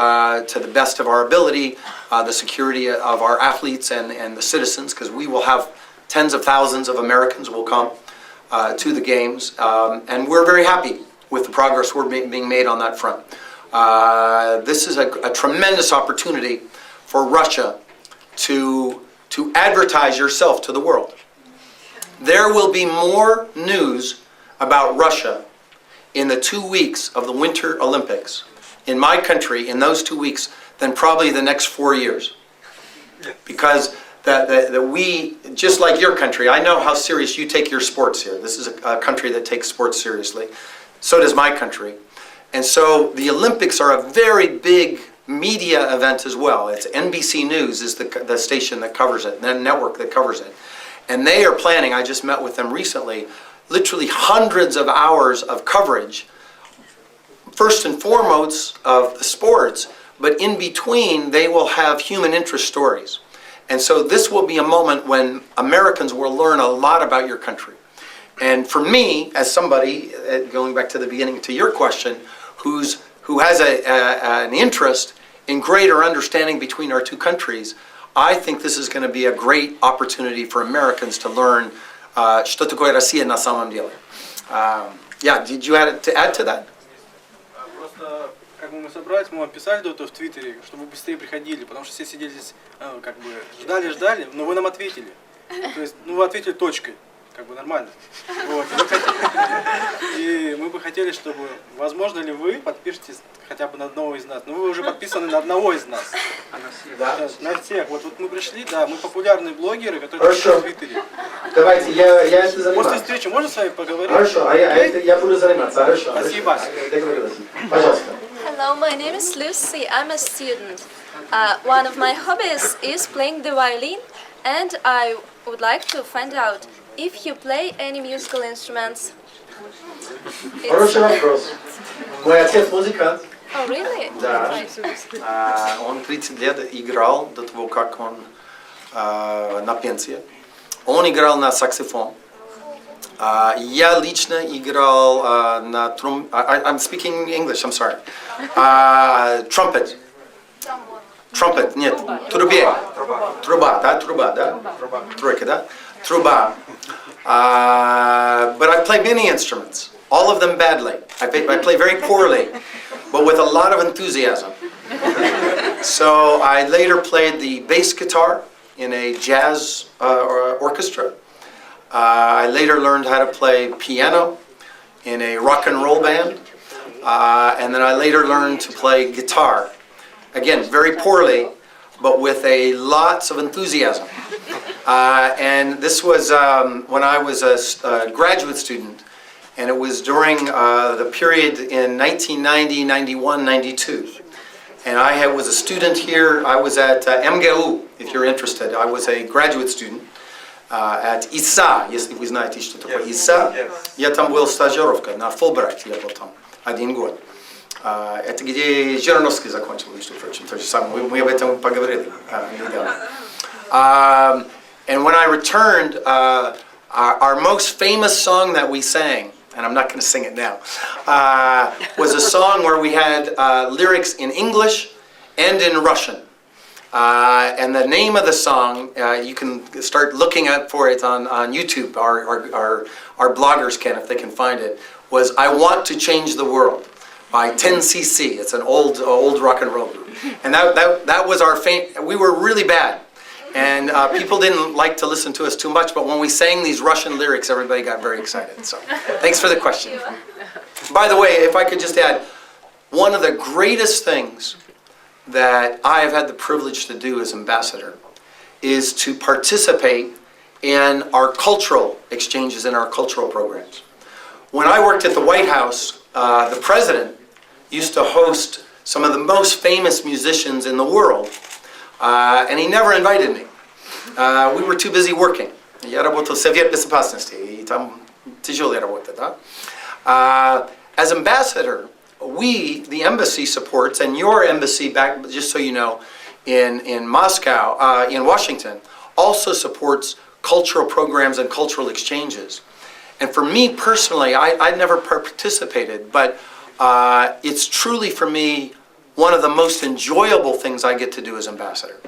to the best of our ability, the security of our athletes and the citizens, because we will have tens of thousands of Americans will come to the games, and we're very happy with the progress we're being made on that front. This is a tremendous opportunity for Russia to advertise yourself to the world. There will be more news about Russia in the 2 weeks of the Winter Olympics in my country in those 2 weeks than probably the next 4 years. Because we, just like your country, I know how serious you take your sports here. This is a country that takes sports seriously. So does my country. And so the Olympics are a very big media event as well. It's NBC News is the station that covers it, the network that covers it. And they are planning, I just met with them recently, literally hundreds of hours of coverage, first and foremost of the sports, but in between they will have human interest stories. And so this will be a moment when Americans will learn a lot about your country. And for me, as somebody, going back to the beginning to your question, who has an interest in greater understanding between our two countries, I think this is going to be a great opportunity for Americans to learn что такое Россия на самом деле. Yeah, did you add to that? Просто, как бы мы собрались, мы вам писали до этого в Твиттере, чтобы вы быстрее приходили, потому что все сидели здесь, как бы ждали, но вы нам ответили. То есть, вы ответили точкой, как бы нормально. Вот. И мы бы хотели, чтобы, возможно ли вы подпишетесь хотя бы на одного из нас. Но вы уже подписаны на одного из нас. Да? На всех. Вот мы пришли, да, мы популярные блогеры, которые пишут в Твиттере. Давайте, я это занимаюсь. После встречи можно с вами поговорить? Хорошо, я буду заниматься. Хорошо. Спасибо. Пожалуйста. Hello, my name is Lucy. I'm a student. One of my hobbies is playing the violin, and I would like to find out if you play any musical instruments. Хороший вопрос. Мой отец музыкант. Oh, really? Да. Он 30 лет играл до того, как он на пенсии. Он играл на саксофон. Я лично играл на I'm speaking English, I'm sorry. Trumpet. Trumpet, нет, трубе. Труба, да? Тройка, да? Труба. But I play many instruments, all of them badly. I play very poorly, but with a lot of enthusiasm. So I later played the bass guitar in a jazz orchestra. I later learned how to play piano in a rock and roll band. And then I later learned to play guitar. Again, very poorly, but with lots of enthusiasm. And this was when I was a graduate student, and it was during the period in 1990, 91, 92. And I was a student here. I was at МГУ, if you're interested. I was a graduate student at ИСА, если вы знаете, что такое ИСА. Я там был стажировка, на Фулбрайте я был там 1 год. Это где Жириновский закончил, между прочим, то же самое. Мы об этом поговорили недавно. And when I returned, our most famous song that we sang, and I'm not going to sing it now, was a song where we had lyrics in English and in Russian. And the name of the song, you can start looking up for it on YouTube. Our bloggers can, if they can find it, was I Want to Change the World by 10cc. It's an old rock and roll group. And that was our fame. We were really bad. And people didn't like to listen to us too much, but when we sang these Russian lyrics, everybody got very excited. So thanks for the question. By the way, if I could just add, one of the greatest things that I have had the privilege to do as ambassador is to participate in our cultural exchanges and our cultural programs. When I worked at the White House, the president used to host some of the most famous musicians in the world, and he never invited me. We were too busy working. Я работал в Совет Безопасности, и там тяжелая работа, да? As ambassador, we, the embassy supports, and your embassy back, just so you know, in Moscow, in Washington, also supports cultural programs and cultural exchanges. And for me personally, I never participated, but it's truly for me one of the most enjoyable things I get to do as ambassador.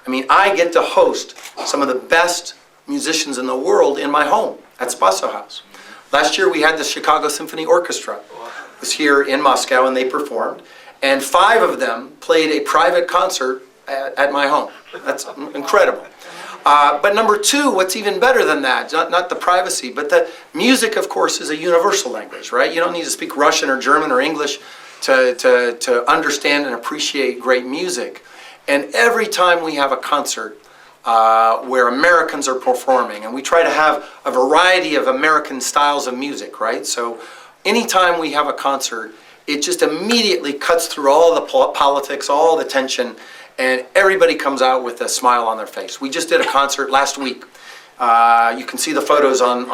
I mean, I get to host some of the best musicians in the world in my home at Spaso House. Last year we had the Chicago Symphony Orchestra. Was here in Moscow and they performed, and 5 of them played a private concert at my home. That's incredible. But number 2, what's even better than that, not the privacy, but the music, of course, is a universal language, right? You don't need to speak Russian or German or English to understand and appreciate great music. And every time we have a concert where Americans are performing, and we try to have a variety of American styles of music, right? So anytime we have a concert, it just immediately cuts through all the politics, all the tension, and everybody comes out with a smile on their face. We just did a concert last week. You can see the photos on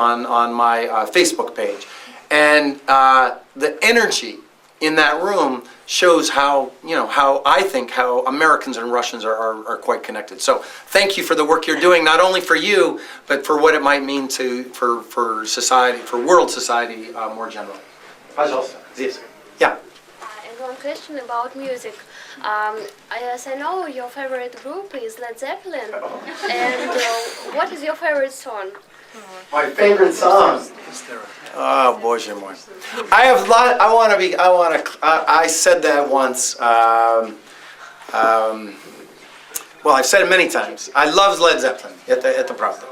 my Facebook page. And the energy in that room shows how, how I think how Americans and Russians are quite connected. So thank you for the work you're doing, not only for you, but for what it might mean for society, for world society more generally. Пожалуйста, здесь. Yeah. And one question about music. As I know, your favorite group is Led Zeppelin. And what is your favorite song? My favorite song. Oh, боже мой. I said that once. Well, I've said it many times. I love Led Zeppelin. Это правда.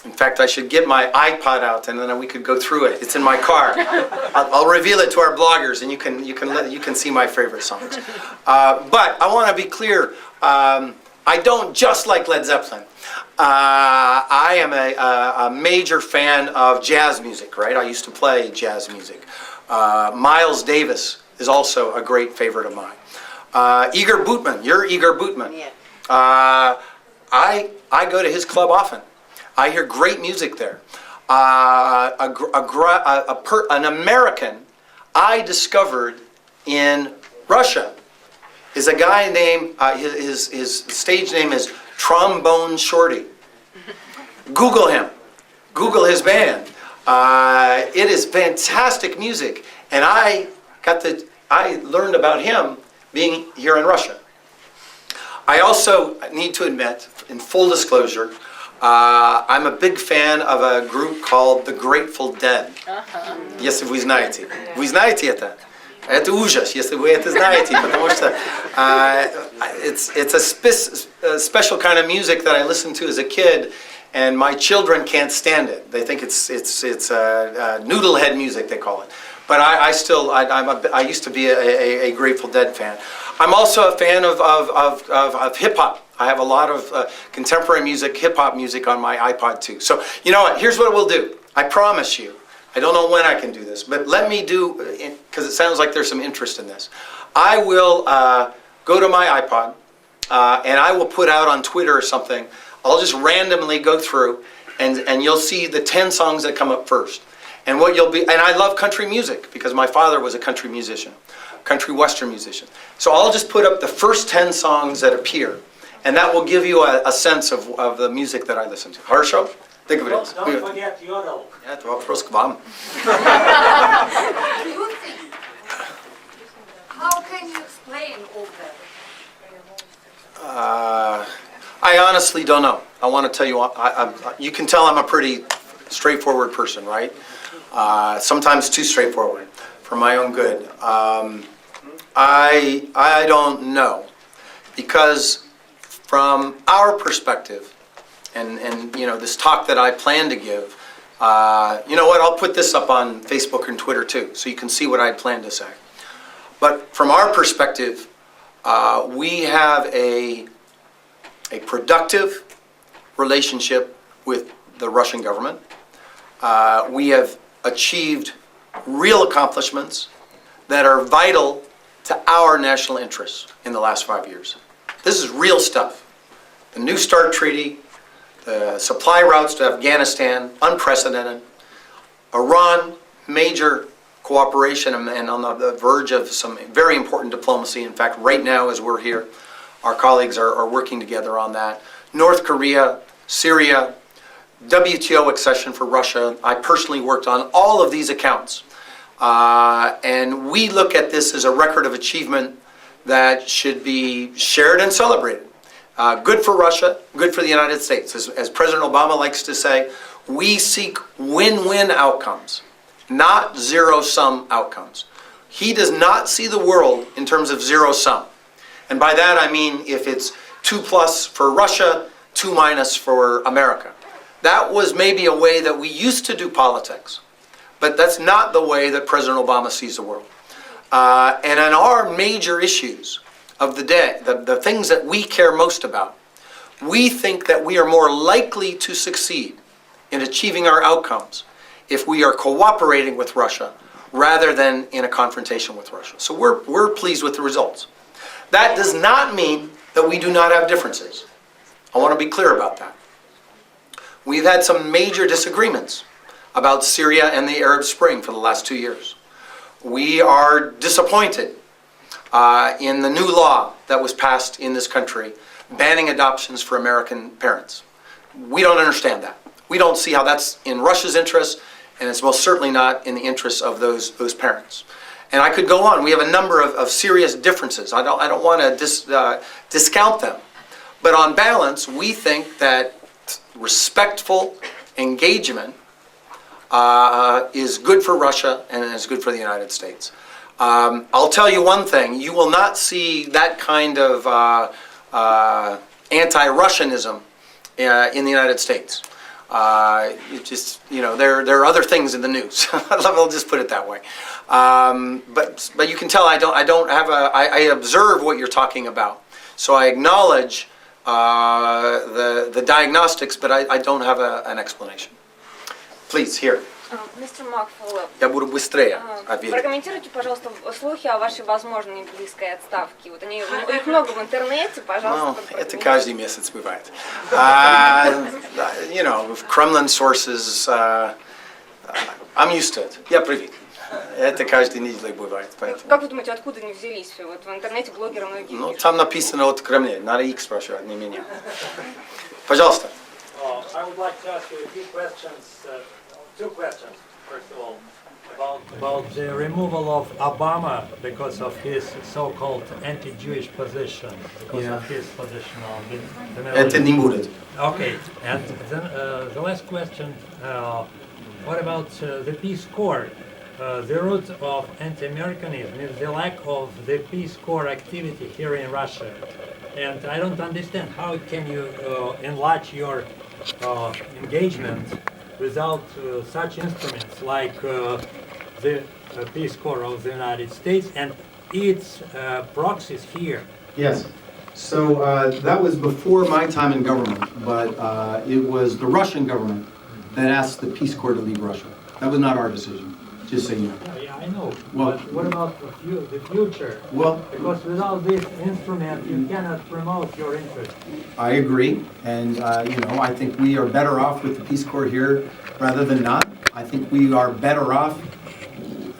In fact, I should get my iPod out and then we could go through it. It's in my car. I'll reveal it to our bloggers, and you can see my favorite songs. But I want to be clear. I don't just like Led Zeppelin. I am a major fan of jazz music, right? I used to play jazz music. Miles Davis is also a great favorite of mine. Igor Bootman, you're Igor Bootman. Yeah. I go to his club often. I hear great music there. An American I discovered in Russia is a guy named, his stage name is Trombone Shorty. Google him. Google his band. It is fantastic music. And I learned about him being here in Russia. I also need to admit, in full disclosure, I'm a big fan of a group called The Grateful Dead. Если вы знаете. Вы знаете это? Это ужас, если вы это знаете, потому что it's a special kind of music that I listened to as a kid, and my children can't stand it. They think it's noodlehead music, they call it. But I used to be a Grateful Dead fan. I'm also a fan of hip hop. I have a lot of contemporary music, hip hop music on my iPod too. So you know what? Here's what we'll do. I promise you. I don't know when I can do this, but let me do, because it sounds like there's some interest in this. I will go to my iPod and I will put out on Twitter or something. I'll just randomly go through and you'll see the 10 songs that come up first. And what you'll be, and I love country music because my father was a country musician, country western musician. So I'll just put up the first 10 songs that appear, and that will give you a sense of the music that I listen to. Хорошо? Договорились. Don't forget Yodel. Это вопрос к вам. How can you explain all that? I honestly don't know. I want to tell you, you can tell I'm a pretty straightforward person, right? Sometimes too straightforward for my own good. I don't know, because from our perspective, and you know, this talk that I plan to give, you know what, I'll put this up on Facebook and Twitter too, so you can see what I plan to say. But from our perspective, we have a productive relationship with the Russian government. We have achieved real accomplishments that are vital to our national interests in the last 5 years. This is real stuff. The New START Treaty, the supply routes to Afghanistan, unprecedented. Iran, major cooperation and on the verge of some very important diplomacy. In fact, right now as we're here, our colleagues are working together on that. North Korea, Syria, WTO accession for Russia. I personally worked on all of these accounts. And we look at this as a record of achievement that should be shared and celebrated. Good for Russia, good for the United States. As President Obama likes to say, we seek win-win outcomes, not zero-sum outcomes. He does not see the world in terms of zero-sum. And by that I mean if it's 2+ for Russia, 2- for America. That was maybe a way that we used to do politics, but that's not the way that President Obama sees the world. And on our major issues of the day, the things that we care most about, we think that we are more likely to succeed in achieving our outcomes if we are cooperating with Russia rather than in a confrontation with Russia. So we're pleased with the results. That does not mean that we do not have differences. I want to be clear about that. We've had some major disagreements about Syria and the Arab Spring for the last 2 years. We are disappointed in the new law that was passed in this country banning adoptions for American parents. We don't understand that. We don't see how that's in Russia's interest, and it's most certainly not in the interests of those parents. And I could go on. We have a number of serious differences. I don't want to discount them. But on balance, we think that respectful engagement is good for Russia and is good for the United States. I'll tell you one thing. You will not see that kind of anti-Russianism in the United States. It just, there are other things in the news. I'll just put it that way. But you can tell I don't have I observe what you're talking about. So I acknowledge the diagnostics, but I don't have an explanation. Please, here. Мистер Макфол, Я буду быстрее ответить. прокомментируйте, пожалуйста, слухи о вашей возможной близкой отставке. Вот их много в интернете, пожалуйста. Это каждый месяц бывает. Kremlin sources, I'm used to it. Я привык. Это каждый неделю бывает. Как вы думаете, откуда они взялись? Вот в интернете блогеры многие. Там написано от Кремля. Надо их спрашивать, не меня. Пожалуйста. I would like to ask you a few questions. Two questions, first of all, about the removal of Obama because of his so-called anti-Jewish position, because of his position on the Middle East. Это не будет. Okay, and then the last question, what about the Peace Corps? The root of anti-Americanism is the lack of the Peace Corps activity here in Russia. And I don't understand how can you enlarge your engagement without such instruments like the Peace Corps of the United States and its proxies here. Yes. So that was before my time in government, but it was the Russian government that asked the Peace Corps to leave Russia. That was not our decision, just so you know. Yeah, I know. Well, but what about the future? Well, because without this instrument, you cannot promote your interests. I agree, and I think we are better off with the Peace Corps here rather than not. I think we are better off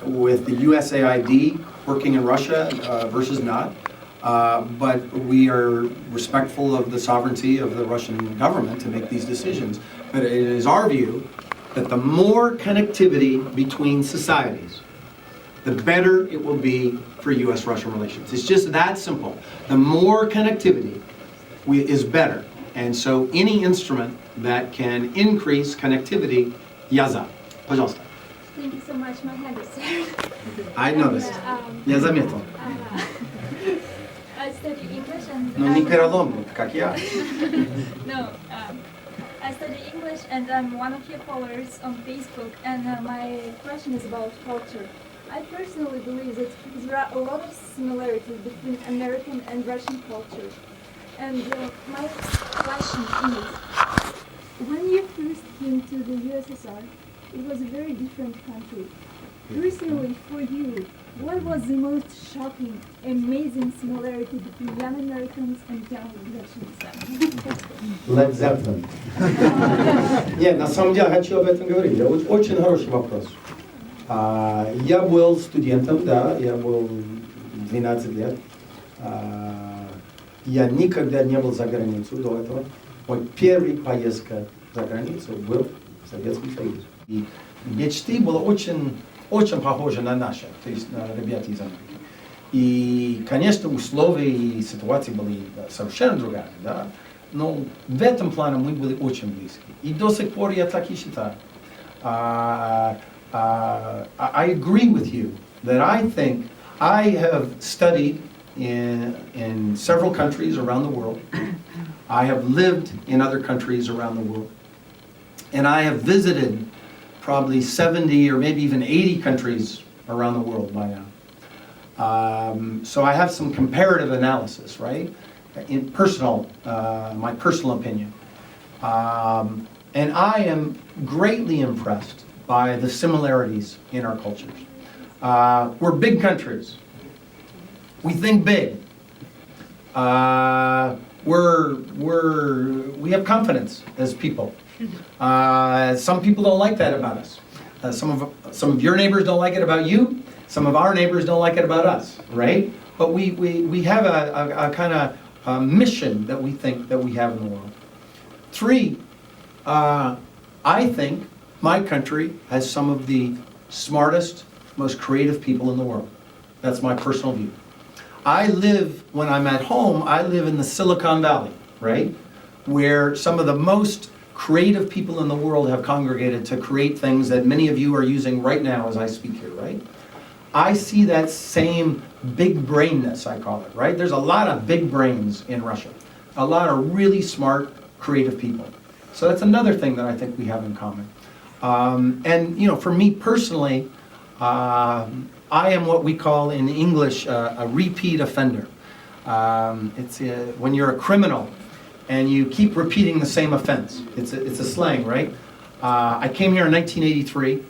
with the USAID working in Russia versus not. But we are respectful of the sovereignty of the Russian government to make these decisions. But it is our view that the more connectivity between societies, the better it will be for U.S.-Russia relations. It's just that simple. The more connectivity is better. And so any instrument that can increase connectivity, я за. Пожалуйста. Thank you so much. My hand is served. I noticed. Я заметил. I study English and... Но не переломный, как я. No, I study English and I'm one of your followers on Facebook, and my question is about culture. I personally believe that there are a lot of similarities between American and Russian culture. And my question is, when you first came to the USSR, it was a very different country. Personally, for you, what was the most shocking, amazing similarity between young Americans and young Russians? Led Zeppelin. Нет, на самом деле хочу об этом говорить. Очень хороший вопрос. Я был студентом, да, я был 12 лет. Я никогда не был за границу до этого. Мой первый поездка за границу был в Советский Союз. И мечты было очень похожи на наши, то есть на ребят из Америки. И, конечно, условия и ситуации были совершенно другие, да. Но в этом плане мы были очень близки. И до сих пор я так и считаю. I agree with you that I think I have studied in several countries around the world. I have lived in other countries around the world. And I have visited probably 70 or maybe even 80 countries around the world by now. So I have some comparative analysis, right? In my personal opinion. And I am greatly impressed by the similarities in our cultures. We're big countries. We think big. We have confidence as people. Some people don't like that about us. Some of your neighbors don't like it about you. Some of our neighbors don't like it about us, right? But we have a kind of mission that we think that we have in the world. 3, I think my country has some of the smartest, most creative people in the world. That's my personal view. When I'm at home, I live in the Silicon Valley, right? Where some of the most creative people in the world have congregated to create things that many of you are using right now as I speak here, right? I see that same big brainness, I call it, right? There's a lot of big brains in Russia. A lot of really smart, creative people. So that's another thing that I think we have in common. And for me personally, I am what we call in English a repeat offender. It's when you're a criminal and you keep repeating the same offense. It's a slang, right? I came here in 1983,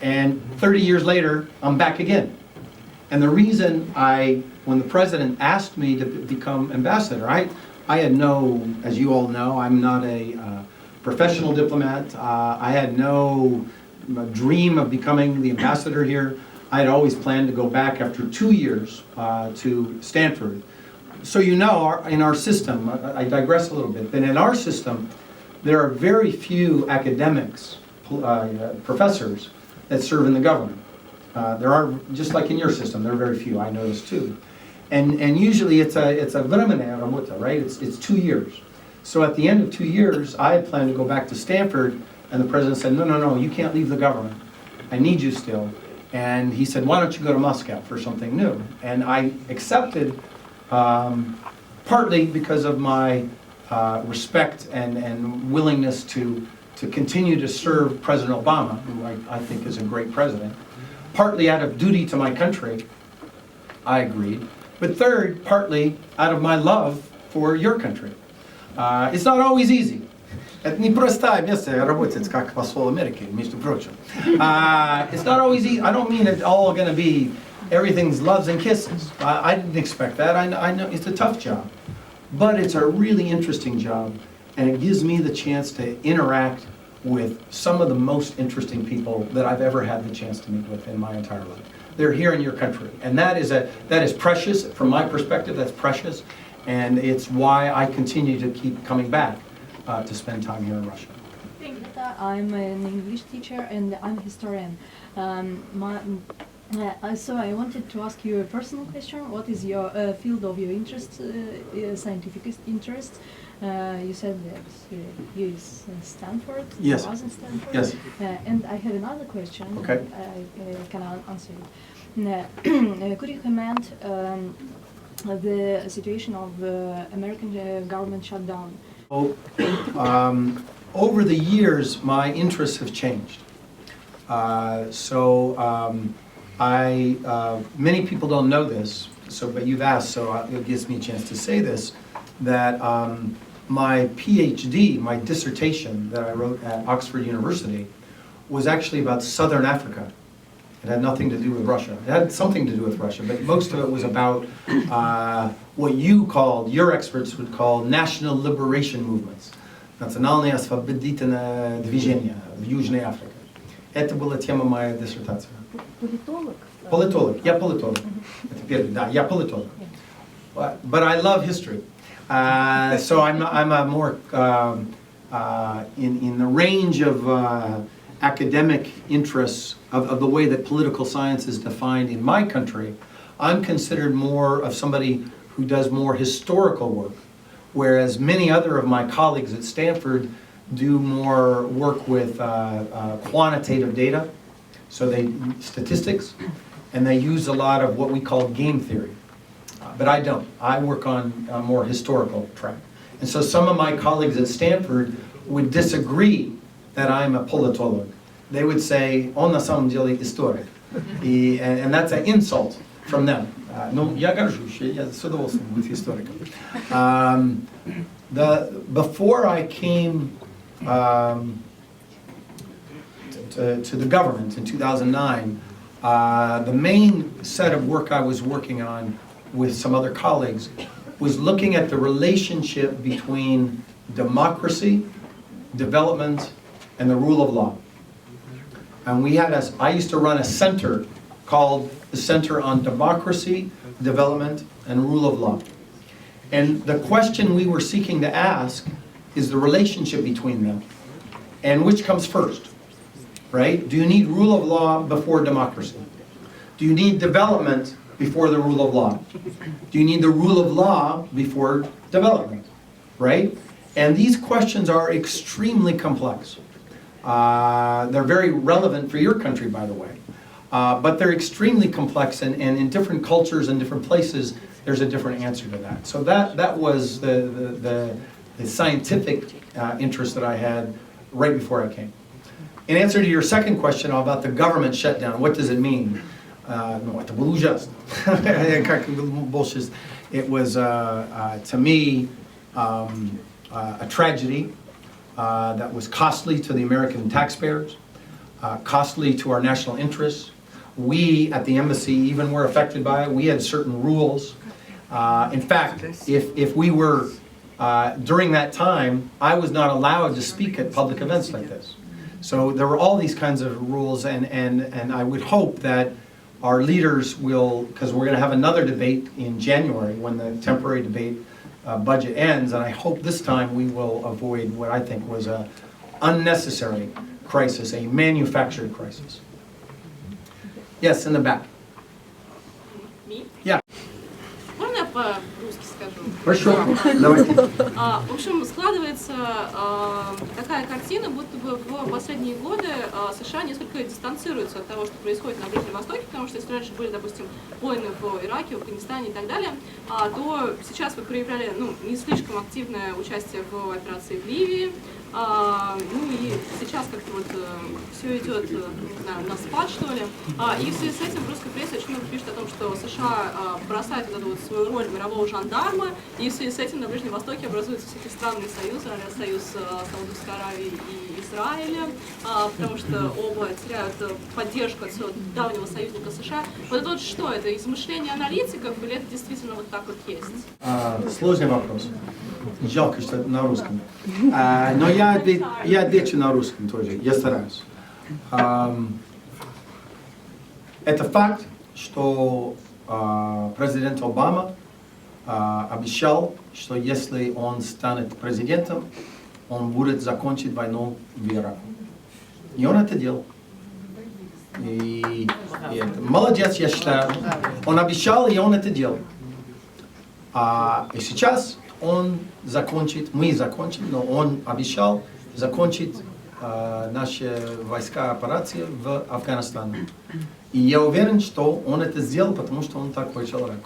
and 30 years later, I'm back again. And the reason when the president asked me to become ambassador, I had no, as you all know, I'm not a professional diplomat. I had no dream of becoming the ambassador here. I had always planned to go back after 2 years to Stanford. So in our system, I digress a little bit, but in our system, there are very few academics, professors, that serve in the government. There are, just like in your system, there are very few, I noticed too. And usually it's a vremena работа, right? It's 2 years. So at the end of 2 years, I had planned to go back to Stanford, and the president said, no, you can't leave the government. I need you still. And he said, why don't you go to Moscow for something new? And I accepted, partly because of my respect and willingness to continue to serve President Obama, who I think is a great president. Partly out of duty to my country, I agreed. But third, partly out of my love for your country. It's not always easy. Это непростое место работать как посол Америки, между прочим. It's not always easy. I don't mean it's all going to be everything's loves and kisses. I didn't expect that. I know it's a tough job. But it's a really interesting job, and it gives me the chance to interact with some of the most interesting people that I've ever had the chance to meet with in my entire life. They're here in your country, and that is precious. From my perspective, that's precious, and it's why I continue to keep coming back to spend time here in Russia. Thank you. I'm an English teacher and I'm a historian. So I wanted to ask you a personal question. What is your field of your interest, scientific interest? You said that you is Stanford. Yes. Was in Stanford. Yes. And I have another question. Okay. I can answer it. Could you comment the situation of American government shutdown? Over the years, my interests have changed. Many people don't know this, but you've asked, so it gives me a chance to say this, that my PhD, my dissertation that I wrote at Oxford University, was actually about Southern Africa. It had nothing to do with Russia. It had something to do with Russia, but most of it was about what your experts would call national liberation movements. Национальные освободительные движения в Южной Африке. Это была тема моей диссертации. Политолог? Политолог. Я политолог. Это первый. Да, я политолог. But I love history. So I'm a more in the range of academic interests of the way that political science is defined in my country. I'm considered more of somebody who does more historical work, whereas many other of my colleagues at Stanford do more work with quantitative data, so statistics, and they use a lot of what we call game theory. But I don't. I work on a more historical track. And so some of my colleagues at Stanford would disagree that I'm a politolog. They would say, он на самом деле историк. And that's an insult from them. Ну, я горжусь, я с удовольствием быть историком. Before I came to the government in 2009, the main set of work I was working on with some other colleagues was looking at the relationship between democracy, development, and the rule of law. And I used to run a center called the Center on Democracy, Development, and Rule of Law. And the question we were seeking to ask is the relationship between them. And which comes first, right? Do you need rule of law before democracy? Do you need development before the rule of law? Do you need the rule of law before development, right? And these questions are extremely complex. They're very relevant for your country, by the way. But they're extremely complex, and in different cultures and different places, there's a different answer to that. So that was the scientific interest that I had right before I came. In answer to your second question about the government shutdown, what does it mean? No, это было ужасно. It was, to me, a tragedy that was costly to the American taxpayers, costly to our national interests. We at the embassy even were affected by it. We had certain rules. In fact, if we were, during that time, I was not allowed to speak at public events like this. So there were all these kinds of rules, and I would hope that our leaders will, because we're going to have another debate in January when the temporary debate budget ends, and I hope this time we will avoid what I think was an unnecessary crisis, a manufactured crisis. Yes, in the back. Me? Yeah. Можно я по-русски скажу? Хорошо, давайте. В общем, складывается такая картина, будто бы в последние годы США несколько дистанцируются от того, что происходит на Ближнем Востоке, потому что если раньше были, допустим, войны в Ираке, в Афганистане и так далее, то сейчас вы проявляли не слишком активное участие в операции в Ливии. И сейчас как-то вот все идет на спад, что ли. И в связи с этим в русской прессе очень много пишет о том, что США бросают вот эту вот свою роль мирового жандарма, и в связи с этим на Ближнем Востоке образуются всякие странные союзы, союз Саудовской Аравии и Израиля, потому что оба теряют поддержку от своего давнего союзника США. Вот это вот что, это измышление аналитиков, или это действительно вот так вот есть? Сложный вопрос. Жалко, что это на русском. Но я отвечу на русском тоже, я стараюсь. Это факт, что президент Обама обещал, что если он станет президентом, он будет закончить войну в Ираке. И он это делал. И это молодец, я считаю. Он обещал, и он это делал. И сейчас он закончит, мы закончим, но он обещал закончить наши войска операции в Афганистане. И я уверен, что он это сделал, потому что он такой человек.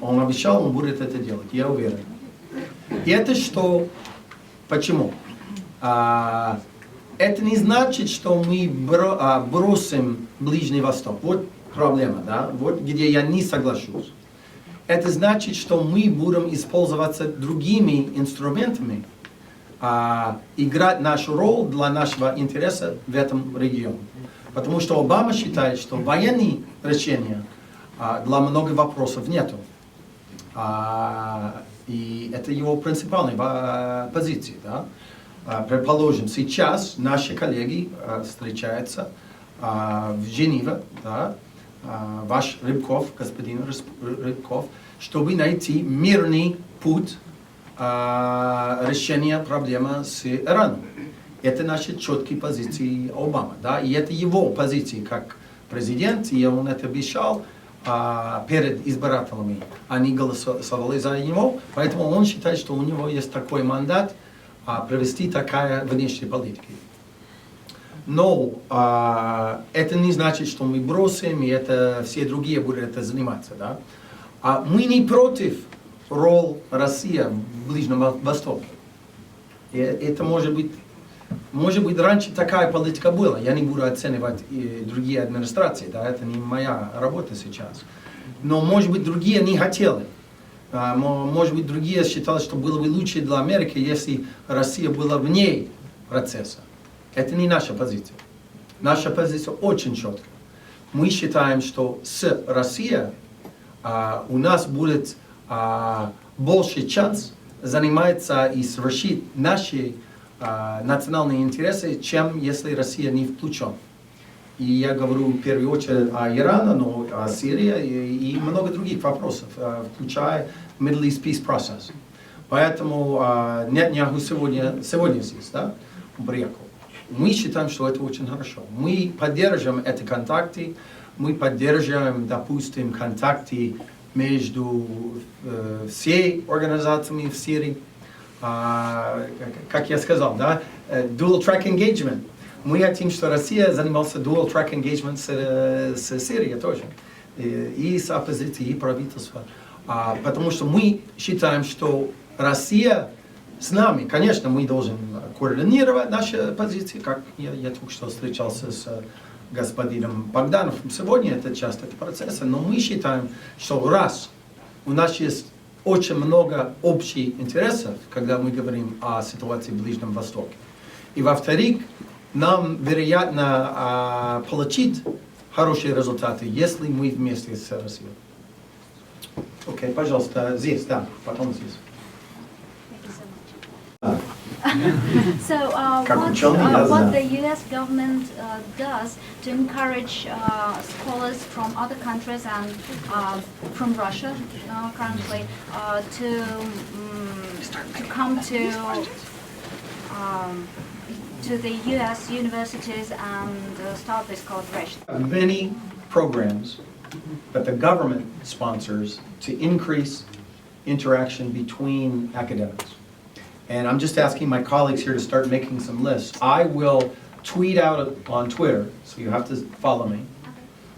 Он обещал, он будет это делать, я уверен. И это что? Почему? Это не значит, что мы бросим Ближний Восток. Вот проблема, да? Вот где я не соглашусь. Это значит, что мы будем использоваться другими инструментами, играть нашу роль для нашего интереса в этом регионе. Потому что Обама считает, что военные решения для многих вопросов нету. И это его принципиальная позиция. Да? Предположим, сейчас наши коллеги встречаются в Женеве, да? Ваш Рыбков, господин Рыбков, чтобы найти мирный путь решения проблемы с Ираном. Это наши четкие позиции Обамы, да, и это его позиции как президент, и он это обещал перед избирателями. Они голосовали за него, поэтому он считает, что у него есть такой мандат провести такая внешняя политика. Но это не значит, что мы бросим, и это все другие будут это заниматься. Да? Мы не против роли России в Ближнем Востоке. И это может быть раньше такая политика была. Я не буду оценивать другие администрации, да? Это не моя работа сейчас. Но может быть другие не хотели. Может быть другие считали, что было бы лучше для Америки, если Россия была вне процесса. Это не наша позиция. Наша позиция очень четкая. Мы считаем, что с Россией у нас будет больше шанс заниматься и совершить наши национальные интересы, чем если Россия не включена. И я говорю в первую очередь о Иране, но о Сирии и много других вопросов, включая Middle East Peace Process. Поэтому Нетаньяху сегодня здесь, да, приехал. Мы считаем, что это очень хорошо. Мы поддерживаем эти контакты, мы поддерживаем, допустим, контакты между всеми организациями в Сирии. Как я сказал, да, dual track engagement. Мы хотим, что Россия занималась dual track engagement с Сирией тоже. И с оппозицией, и правительством. Потому что мы считаем, что Россия с нами, конечно, мы должны координировать наши позиции, как я только что встречался с господином Богдановым. Сегодня это часть этого процесса, но мы считаем, что раз у нас есть очень много общих интересов, когда мы говорим о ситуации в Ближнем Востоке. И во-вторых, нам вероятно получить хорошие результаты, если мы вместе с Россией. Окей, пожалуйста, здесь, да, потом здесь. So, what the U.S. government does to encourage scholars from other countries and from Russia currently to come to the U.S. universities and start this collaboration? Many programs that the government sponsors to increase interaction between academics. And I'm just asking my colleagues here to start making some lists. I will tweet out on Twitter, so you have to follow me.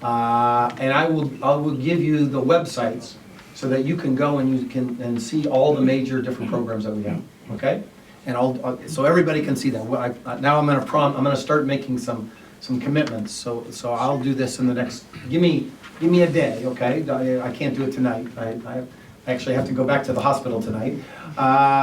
And I will give you the websites so that you can go and you can see all the major different programs that we have. Okay? And so everybody can see that. Now I'm going to start making some commitments. So I'll do this in the next. Give me a day, okay? I can't do it tonight. I actually have to go back to the hospital tonight. But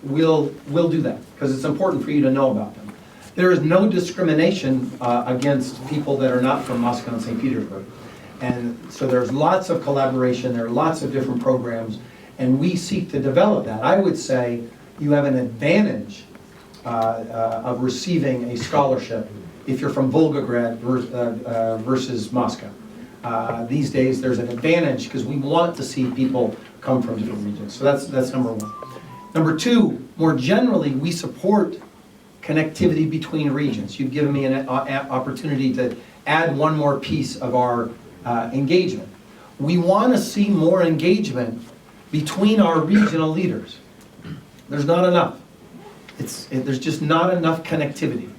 we'll do that because it's important for you to know about them. There is no discrimination against people that are not from Moscow and St. Petersburg. And so there's lots of collaboration, there are lots of different programs, and we seek to develop that. I would say you have an advantage of receiving a scholarship if you're from Volgograd versus Moscow. These days there's an advantage because we want to see people come from different regions. So that's number one. Number two, more generally, we support connectivity between regions. You've given me an opportunity to add one more piece of our engagement. We want to see more engagement between our regional leaders. There's not enough. There's just not enough connectivity.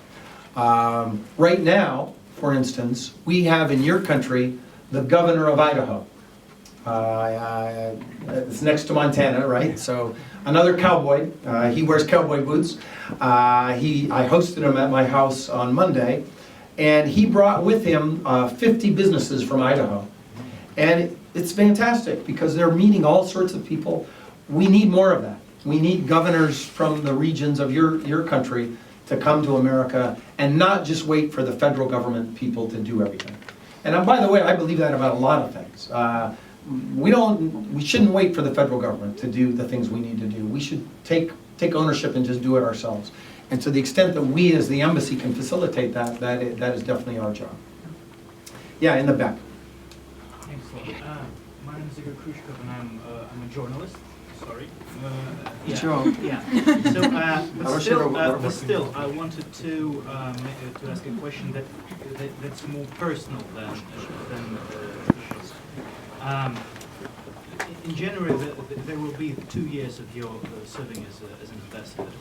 Right now, for instance, we have in your country the governor of Idaho. It's next to Montana, right? So another cowboy. He wears cowboy boots. I hosted him at my house on Monday, and he brought with him 50 businesses from Idaho. And it's fantastic because they're meeting all sorts of people. We need more of that. We need governors from the regions of your country to come to America and not just wait for the federal government people to do everything. And by the way, I believe that about a lot of things. We shouldn't wait for the federal government to do the things we need to do. We should take ownership and just do it ourselves. And to the extent that we as the embassy can facilitate that, that is definitely our job. Yeah, in the back. Excellent. My name is Igor Khrushchev and I'm a journalist. Sorry. Sure. Yeah. So, but still, I wanted to ask a question that's more personal than official. In January, there will be 2 years of your serving as an ambassador.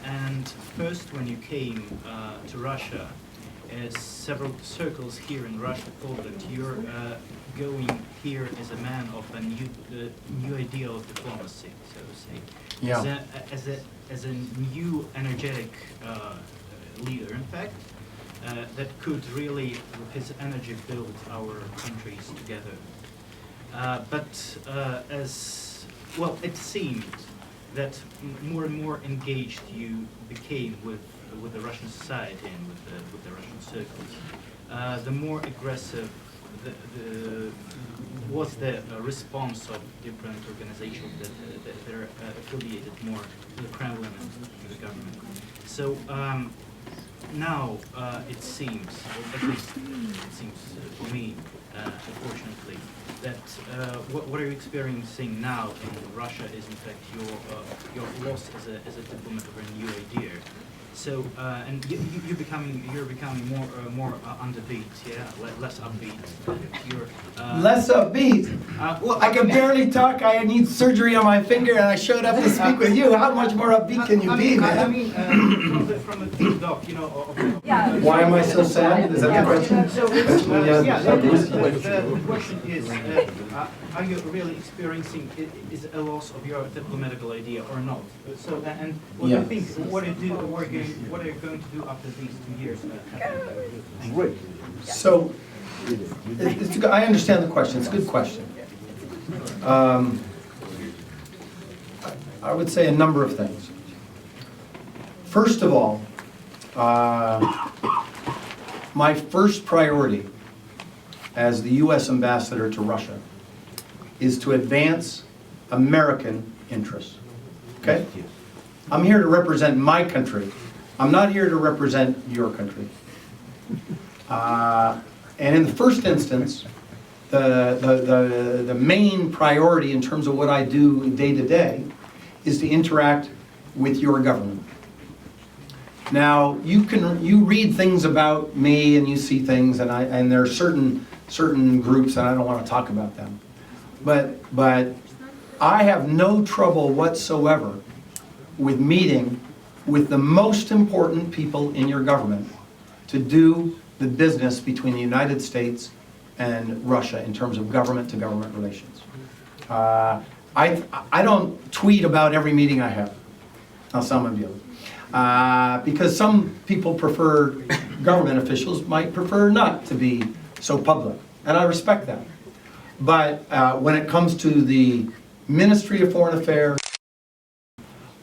And first, when you came to Russia, several circles here in Russia thought that you're going here as a man of a new idea of diplomacy, so to say. Yeah. As a new energetic leader, in fact, that could really, with his energy, build our countries together. But as well, it seemed that more and more engaged you became with the Russian society and with the Russian circles, the more aggressive was the response of different organizations that are affiliated more to the Kremlin and to the government. So now it seems, or at least it seems for me, unfortunately, that what are you experiencing now in Russia is in fact your loss as a diplomat of a new idea. So and you're becoming more underbeat, yeah, less upbeat. Less upbeat? Well, I can barely talk. I need surgery on my finger, and I showed up to speak with you. How much more upbeat can you be, man? I mean, from a deep doc, you know. Why am I so sad? Is that the question? So the question is, are you really experiencing is a loss of your diplomatical idea or not? So and what do you think? What are you going to do after these 2 years? Great. So, I understand the question. It's a good question. I would say a number of things. First of all, my first priority as the U.S. ambassador to Russia is to advance American interests. Okay? I'm here to represent my country. I'm not here to represent your country. And in the first instance, the main priority in terms of what I do day to day is to interact with your government. Now, you read things about me and you see things, and there are certain groups, and I don't want to talk about them. But I have no trouble whatsoever with meeting with the most important people in your government to do the business between the United States and Russia in terms of government-to-government relations. I don't tweet about every meeting I have. Now, some of you. Because some people prefer, government officials might prefer not to be so public, and I respect that. But when it comes to the Ministry of Foreign Affairs,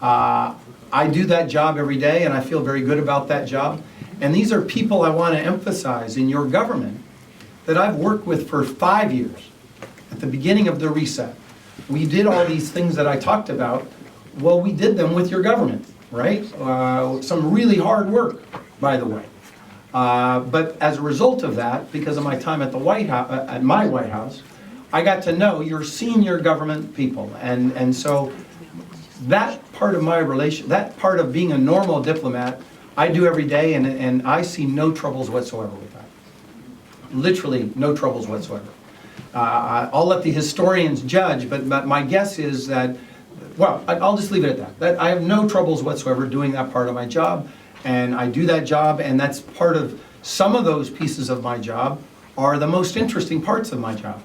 I do that job every day, and I feel very good about that job. And these are people I want to emphasize in your government that I've worked with for 5 years. At the beginning of the reset, we did all these things that I talked about. Well, we did them with your government, right? Some really hard work, by the way. But as a result of that, because of my time at the White House, at my White House, I got to know your senior government people, and so that part of my relation, that part of being a normal diplomat, I do every day, and I see no troubles whatsoever with that. Literally no troubles whatsoever. I'll let the historians judge, but my guess is that, well, I'll just leave it at that I have no troubles whatsoever doing that part of my job, and I do that job, and that's part of, some of those pieces of my job are the most interesting parts of my job.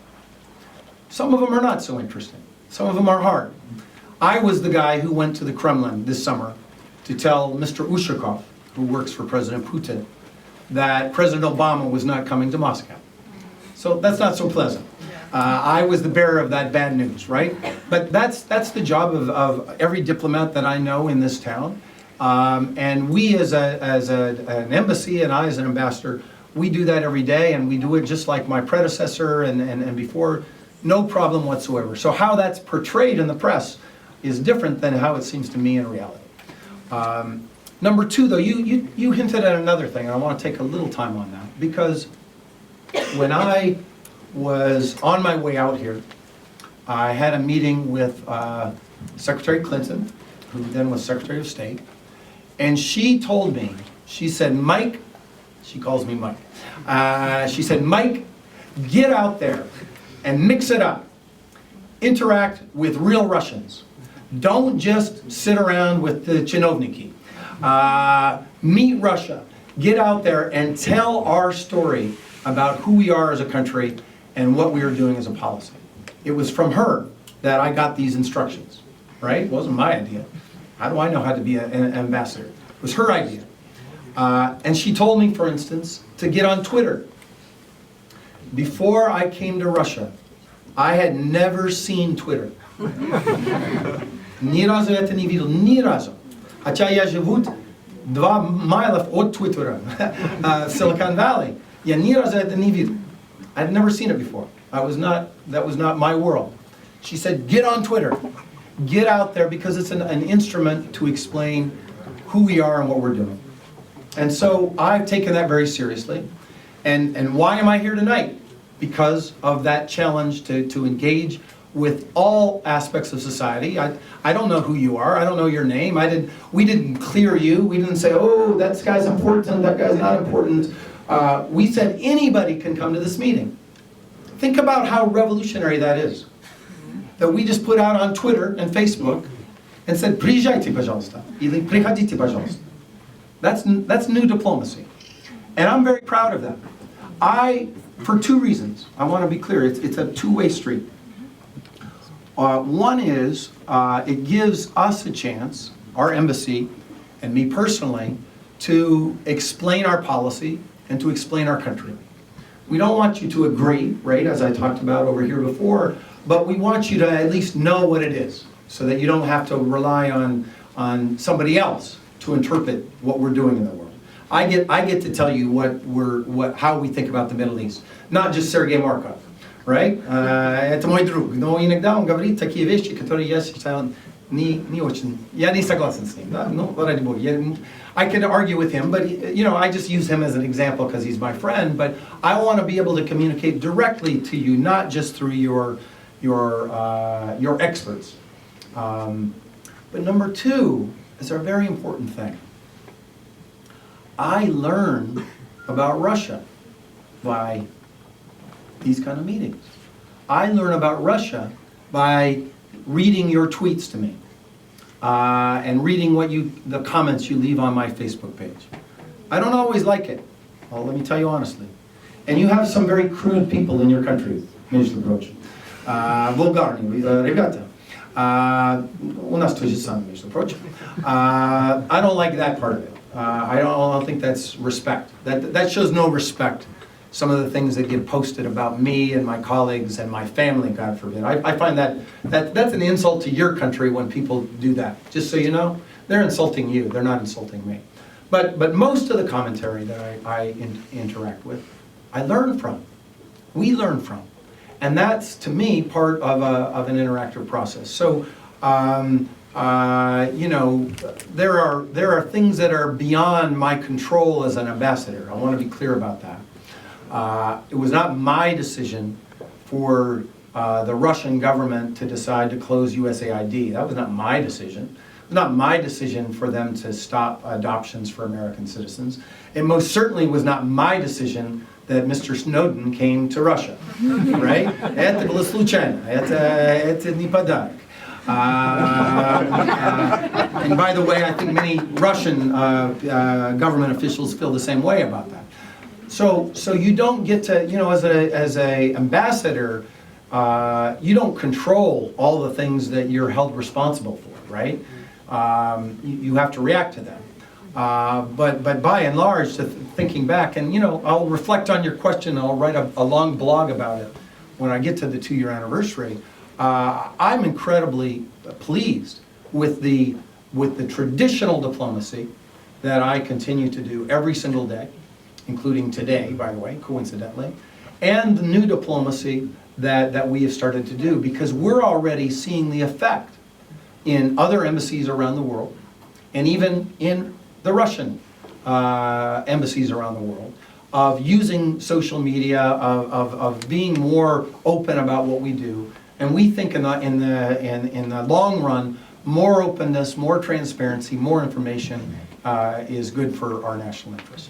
Some of them are not so interesting. Some of them are hard. I was the guy who went to the Kremlin this summer to tell Mr. Ushakov, who works for President Putin, that President Obama was not coming to Moscow. So that's not so pleasant. I was the bearer of that bad news, right? But that's the job of every diplomat that I know in this town. And we as an embassy, and I as an ambassador, we do that every day, and we do it just like my predecessor and before, no problem whatsoever. So how that's portrayed in the press is different than how it seems to me in reality. Number two, though, you hinted at another thing, and I want to take a little time on that, because when I was on my way out here, I had a meeting with Secretary Clinton, who then was Secretary of State, and she told me, she said, Mike, she calls me Mike, she said, Mike, get out there and mix it up. Interact with real Russians. Don't just sit around with the chinovniki. Meet Russia. Get out there and tell our story about who we are as a country and what we are doing as a policy. It was from her that I got these instructions, right? It wasn't my idea. How do I know how to be an ambassador? It was her idea. And she told me, for instance, to get on Twitter. Before I came to Russia, I had never seen Twitter. Ни разу это не видел, ни разу. Хотя я живу 2 майлов от Твиттера в Silicon Valley, я ни разу это не видел. I'd never seen it before. That was not my world. She said, get on Twitter. Get out there because it's an instrument to explain who we are and what we're doing. And so I've taken that very seriously. And why am I here tonight? Because of that challenge to engage with all aspects of society. I don't know who you are. I don't know your name. We didn't clear you. We didn't say, oh, that guy's important, that guy's not important. We said anybody can come to this meeting. Think about how revolutionary that is. That we just put out on Twitter and Facebook and said, приезжайте, пожалуйста, или приходите, пожалуйста. That's new diplomacy. And I'm very proud of that. For 2 reasons, I want to be clear, it's a two-way street. One is, it gives us a chance, our embassy, and me personally, to explain our policy and to explain our country. We don't want you to agree, right, as I talked about over here before, but we want you to at least know what it is, so that you don't have to rely on somebody else to interpret what we're doing in the world. I get to tell you how we think about the Middle East, not just Sergei Markov, right? Это мой друг, но иногда он говорит такие вещи, которые я считаю не очень. Я не согласен с ним, да? Ну, ради бога. I could argue with him, but I just use him as an example because he's my friend. But I want to be able to communicate directly to you, not just through your experts. But number 2 is a very important thing. I learn about Russia by these kind of meetings. I learn about Russia by reading your tweets to me and reading the comments you leave on my Facebook page. I don't always like it. Well, let me tell you honestly. And you have some very crude people in your country, между прочим. Vulgarные ребята. У нас тоже самое, между прочим. I don't like that part of it. I don't think that's respect. That shows no respect. Some of the things that get posted about me and my colleagues and my family, God forbid. I find that's an insult to your country when people do that. Just so you know, they're insulting you. They're not insulting me. But most of the commentary that I interact with, I learn from. We learn from. And that's, to me, part of an interactive process. So, there are things that are beyond my control as an ambassador. I want to be clear about that. It was not my decision for the Russian government to decide to close USAID. That was not my decision. It was not my decision for them to stop adoptions for American citizens. It most certainly was not my decision that Mr. Snowden came to Russia, right? Это было случайно. Это не подарок. And by the way, I think many Russian government officials feel the same way about that. So you don't get to, as a ambassador, you don't control all the things that you're held responsible for, right? You have to react to them. But by and large, thinking back, and I'll reflect on your question, and I'll write a long blog about it when I get to the 2-year anniversary. I'm incredibly pleased with the traditional diplomacy that I continue to do every single day, including today, by the way, coincidentally, and the new diplomacy that we have started to do, because we're already seeing the effect in other embassies around the world, and even in the Russian embassies around the world, of using social media, of being more open about what we do. And we think in the long run, more openness, more transparency, more information is good for our national interests.